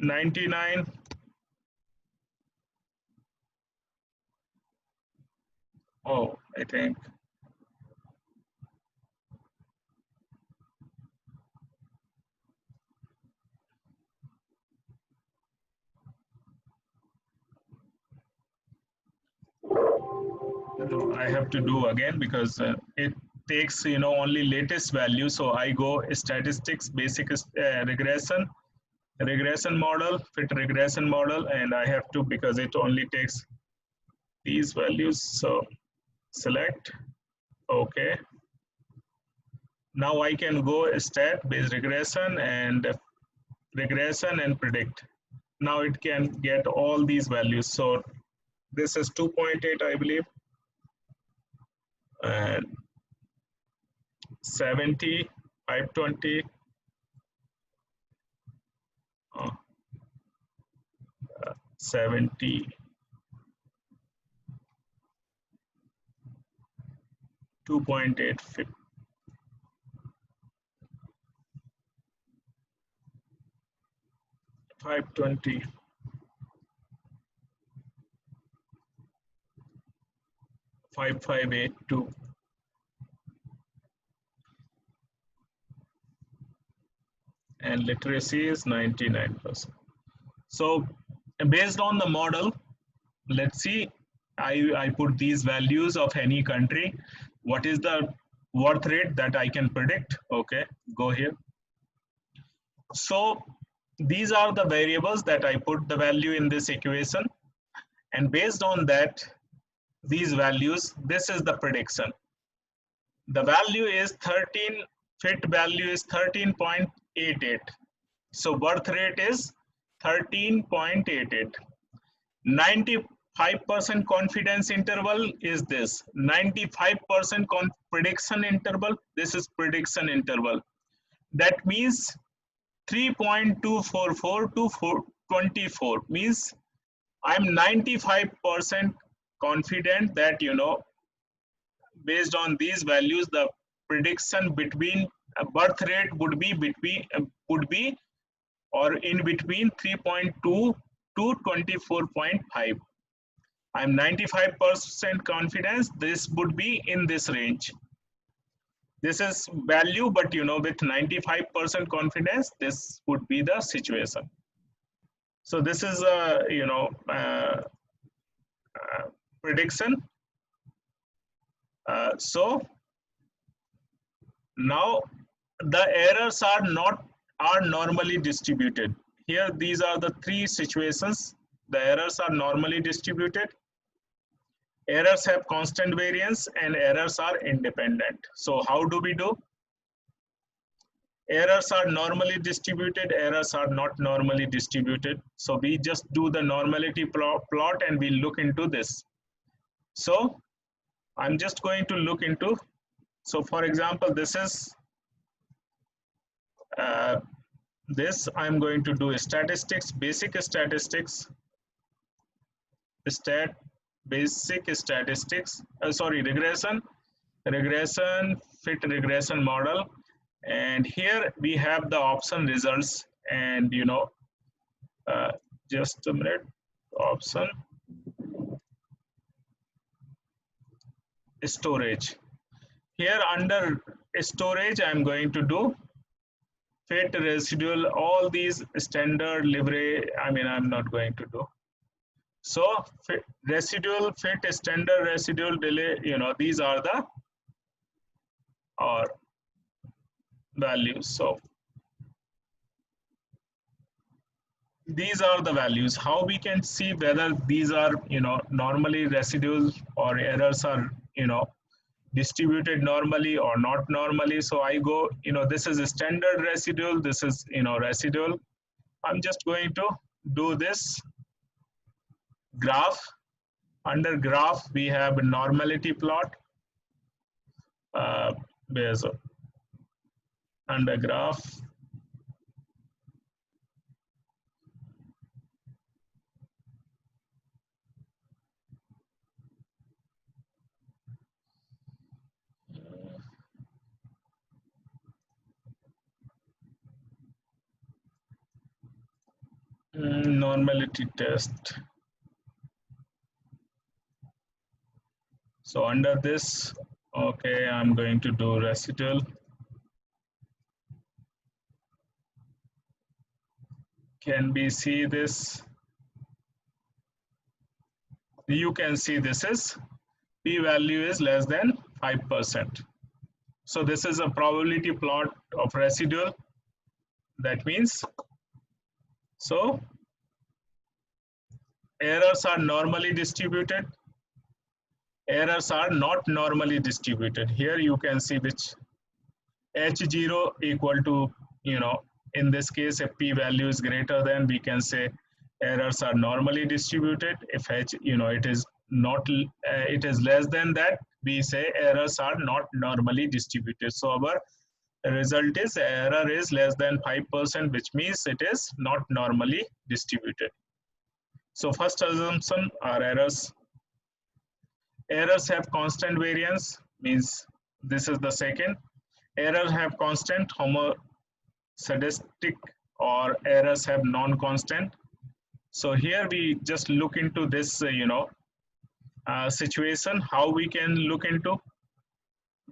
99. Oh, I think. I have to do again because takes only latest value. So I go statistics, basic regression model, fit regression model, and I have to, because it only takes these values. So select, okay. Now I can go stat based regression and predict. Now it can get all these values. So this is 2.8, I believe, and 70, 520, 70, 2.8, 520, 5582, and literacy is 99%. So based on the model, let's see, I put these values of any country. What is the worth rate that I can predict? Okay, go here. So these are the variables that I put the value in this equation. And based on that, these values, this is the prediction. The value is 13, fit value is 13.88. So birth rate is 13.88. 95% confidence interval is this. 95% prediction interval, this is prediction interval. That means 3.244 to 24 means I'm 95% confident that, based on these values, the prediction between birth rate would be or in between 3.2 to 24.5. I'm 95% confidence this would be in this range. This is value, but with 95% confidence, this would be the situation. So this is a prediction. So now the errors are normally distributed. Here, these are the three situations. The errors are normally distributed. Errors have constant variance, and errors are independent. So how do we do? Errors are normally distributed, errors are not normally distributed. So we just do the normality plot and we look into this. So I'm just going to look into, so for example, this is, this I'm going to do statistics, basic statistics, regression, fit regression model. And here we have the option results, and just a minute, option storage. Here under storage, I'm going to do fit residual, all these standard library. I'm not going to do. So fit, residual, fit, standard, residual, delay, these are the values. So these are the values. How we can see whether these are normally residual or errors are distributed normally or not normally. So I go, this is a standard residual, this is residual. I'm just going to do this graph. Under graph we have a normality plot. Under graph, normality test. So under this, okay, I'm going to do residual. Can we see this? You can see this is p value is less than 5%. So this is a probability plot of residual. That means, so errors are normally distributed. Errors are not normally distributed. Here you can see which H0 equal to, in this case, if p-value is greater than, we can say errors are normally distributed. If H, it is not, it is less than that, we say errors are not normally distributed. So our result is error is less than 5%, which means it is not normally distributed. So first assumption are errors. Errors have constant variance, means this is the second. Errors have constant homoscedastic, or errors have non-constant. So here we just look into this, situation. How we can look into?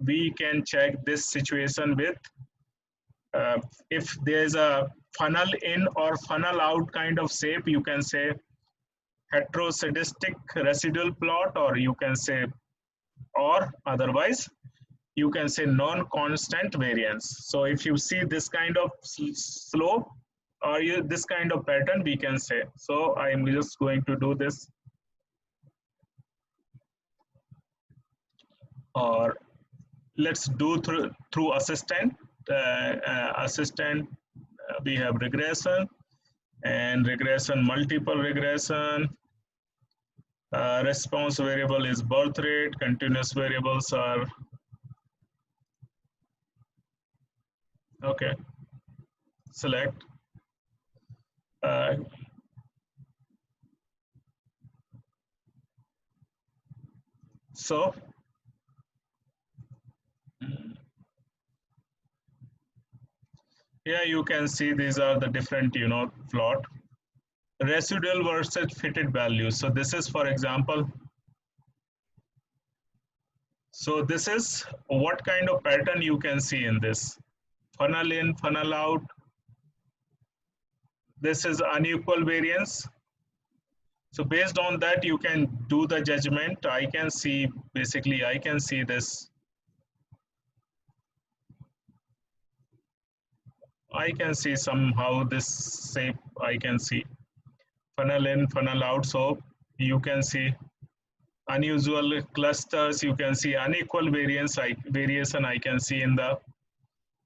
We can check this situation with if there's a funnel in or funnel out kind of shape, you can say heteroscedastic residual plot, or you can say, or otherwise you can say non-constant variance. So if you see this kind of slope or this kind of pattern, we can say. So I am just going to do this, or let's do through assistant. We have regression and regression, multiple regression. Response variable is birth rate. Continuous variables are, okay, select. So here you can see these are the different, plot. Residual versus fitted values. So this is, for example, so this is what kind of pattern you can see in this. Funnel in, funnel out. This is unequal variance. So based on that, you can do the judgment. I can see, basically, I can see this. I can see somehow this shape, I can see funnel in, funnel out. So you can see unusual clusters, you can see unequal variation I can see in the,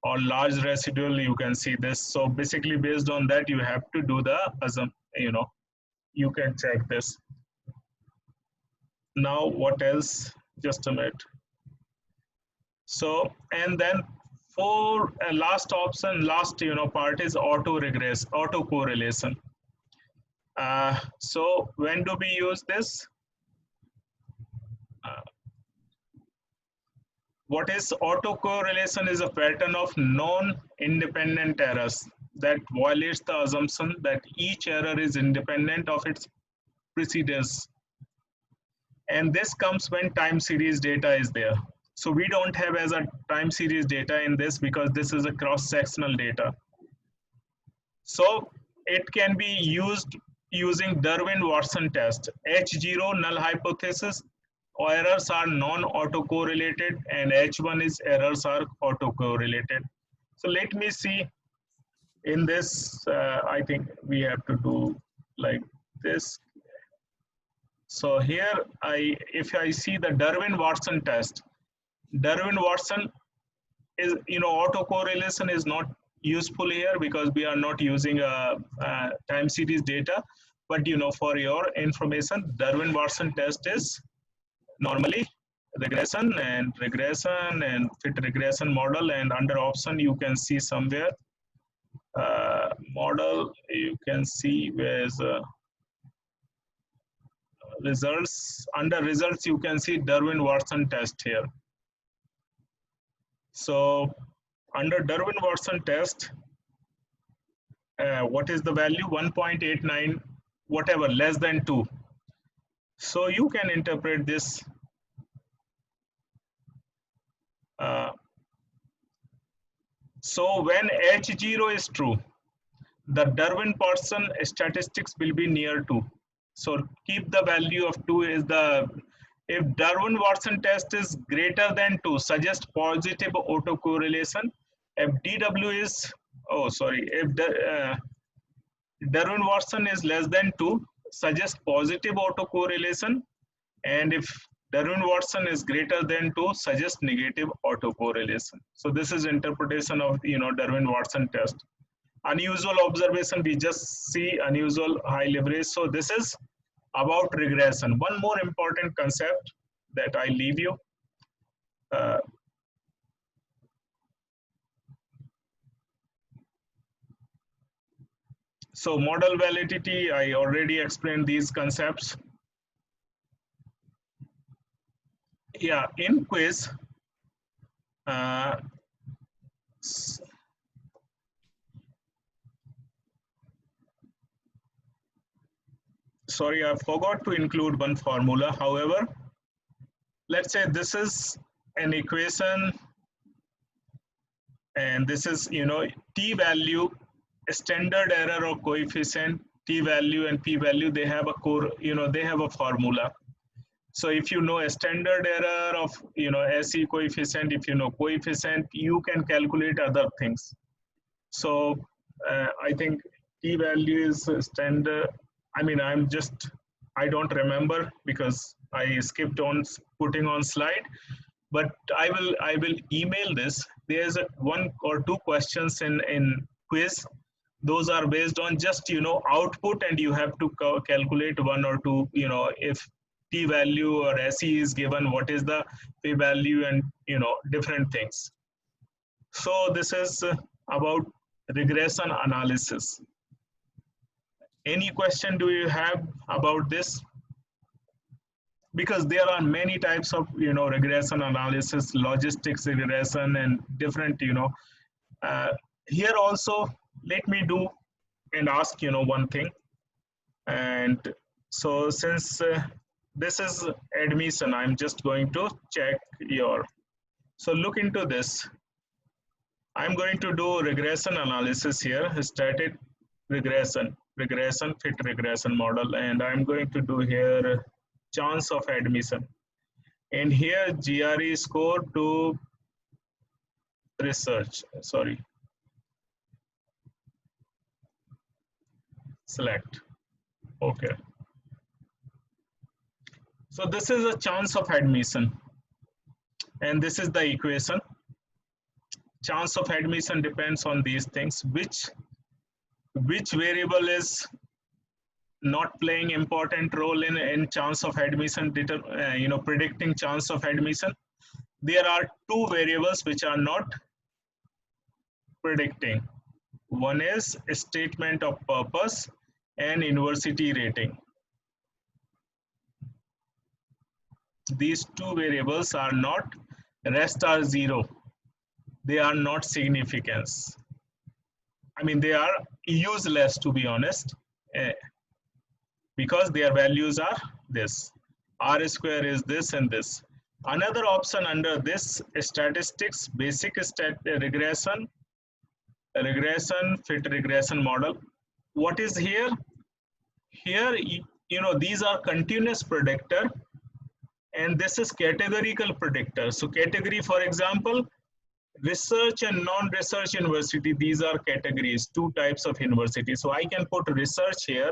or large residual, you can see this. So basically based on that, you have to do the assumption, you can check this. Now what else? Just a minute. So, and then for last option, last part is auto correlation. So when do we use this? What is autocorrelation? Is a pattern of non-independent errors that violates the assumption that each error is independent of its precedence. And this comes when time series data is there. So we don't have as a time series data in this because this is a cross-sectional data. So it can be used using Darwin-Watson test. H0 null hypothesis, errors are non-autocorrelated, and H1 is errors are autocorrelated. So let me see in this, I think we have to do like this. So here, if I see the Darwin-Watson test, Darwin-Watson is, autocorrelation is not useful here because we are not using a time series data. But, for your information, Darwin-Watson test is normally regression and fit regression model, and under option you can see somewhere model, you can see where's results. Under results you can see Darwin-Watson test here. So under Darwin-Watson test, what is the value? 1.89, whatever, less than 2. So you can interpret this so when H0 is true, the Darwin-Watson statistics will be near 2. So keep the value of 2 is the If Darwin-Watson test is greater than 2, suggest positive autocorrelation. If DW is, oh sorry, if Darwin-Watson is less than 2, suggest positive autocorrelation. And if Darwin-Watson is greater than 2, suggest negative autocorrelation. So this is interpretation of Darwin-Watson test. Unusual observation, we just see unusual high leverage. So this is about regression. One more important concept that I leave you. So model validity, I already explained these concepts. Yeah, in quiz, sorry, I forgot to include one formula. However, let's say this is an equation and this is, t value, standard error or coefficient, t value and p value, they have a core, they have a formula. So if you know a standard error of, SE coefficient, if you know coefficient, you can calculate other things. So I think t value is standard. I mean, I don't remember because I skipped on putting on slide, but I will email this. There's one or two questions in quiz. Those are based on just, output, and you have to calculate one or two, if t value or SE is given, what is the p value, and, different things. So this is about regression analysis. Any question do you have about this? Because there are many types of, regression analysis, logistics regression, and different, here also, let me do and ask, one thing. And so since this is admission, I'm just going to check so look into this. I'm going to do regression analysis here, static regression, fit regression model, and I'm going to do here chance of admission. And here GRE score to research, sorry, select, okay. So this is a chance of admission, and this is the equation. Chance of admission depends on these things. Which variable is not playing important role in chance of admission, predicting chance of admission? There are two variables which are not predicting. One is statement of purpose and university rating. These two variables are not, rest are zero. They are not significance. I mean, they are useless, to be honest, because their values are this. R square is this and this. Another option under this, statistics, basic regression, fit regression model. What is here? Here, these are continuous predictor, and this is categorical predictor. So category, for example, research and non-research university, these are categories, two types of university. So I can put research here,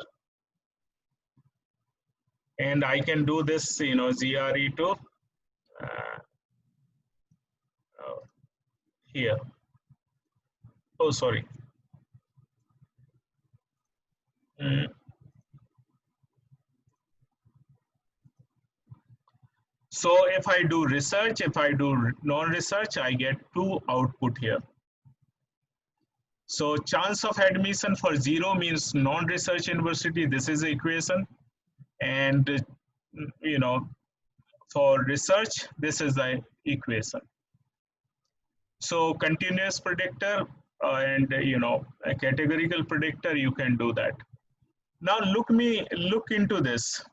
and I can do this, GRE to here. Oh, sorry. So if I do research, if I do non-research, I get two output here. So chance of admission for 0 means non-research university. This is the equation. And, for research, this is the equation. So continuous predictor and, a categorical predictor, you can do that. Now look into this.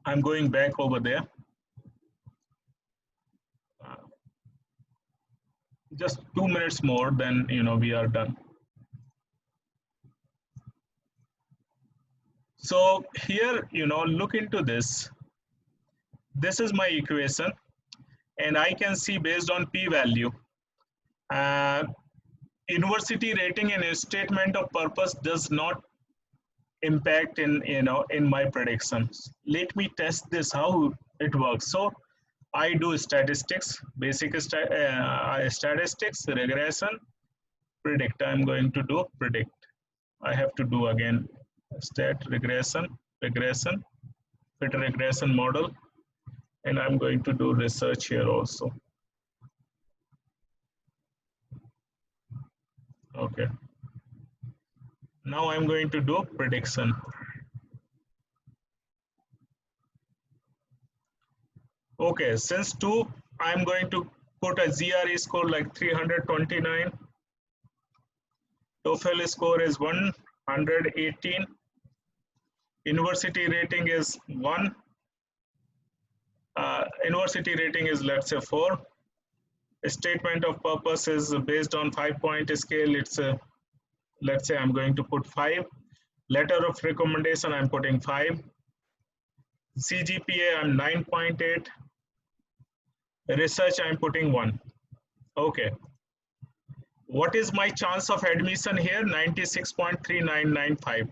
I'm going back over there. Just 2 minutes more, then we are done. So here, look into this. this is my equation, and I can see based on p-value, university rating and statement of purpose does not impact in in my predictions. Let me test this how it works. So I do statistics, basic statistics, regression, predict. I'm going to do predict. I have to do again stat regression, fit regression model, and I'm going to do research here also. Okay. Now I'm going to do prediction. Okay, since 2, I'm going to put a GRE score like 329. TOEFL score is 118. University rating is 1. University rating is, let's say, 4. Statement of purpose is based on 5-point scale. It's let's say I'm going to put 5. Letter of recommendation, I'm putting 5. CGPA, I'm 9.8. Research, I'm putting 1. Okay. What is my chance of admission here? 96.3995.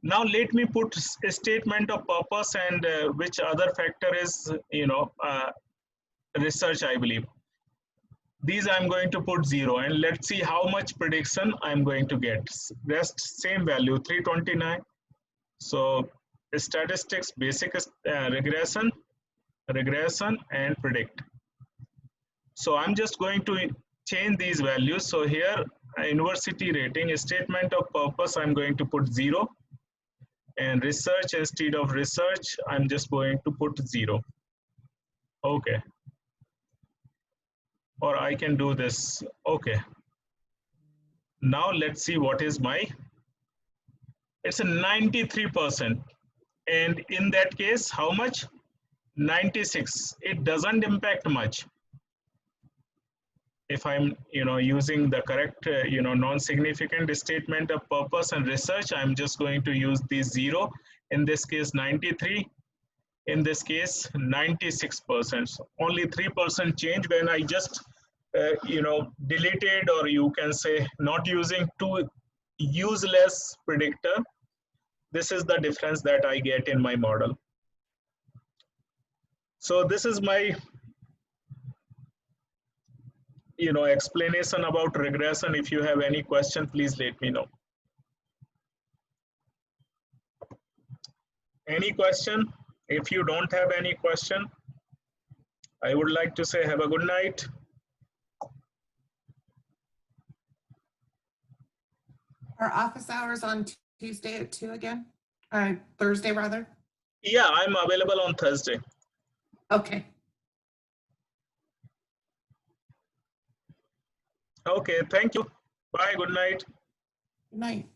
Now let me put a statement of purpose and which other factor is, research, I believe. These I'm going to put 0, and let's see how much prediction I'm going to get. Rest same value, 329. So statistics, basic regression, and predict. So I'm just going to change these values. So here, university rating, statement of purpose, I'm going to put 0. And research, instead of research, I'm just going to put 0. Okay. Or I can do this. Okay. Now let's see what is my, it's a 93%. And in that case, how much? 96. It doesn't impact much. If I'm, using the correct, non-significant statement of purpose and research, I'm just going to use the 0. In this case, 93. In this case, 96%. So only 3% change when I just, deleted, or you can say not using two useless predictor. This is the difference that I get in my model. So this is my, explanation about regression. If you have any question, please let me know. Any question? If you don't have any question, I would like to say have a good night. Are office hours on Tuesday at 2 again? Thursday, rather? Yeah, I'm available on Thursday. Okay. Okay, thank you. Bye, good night. Good night.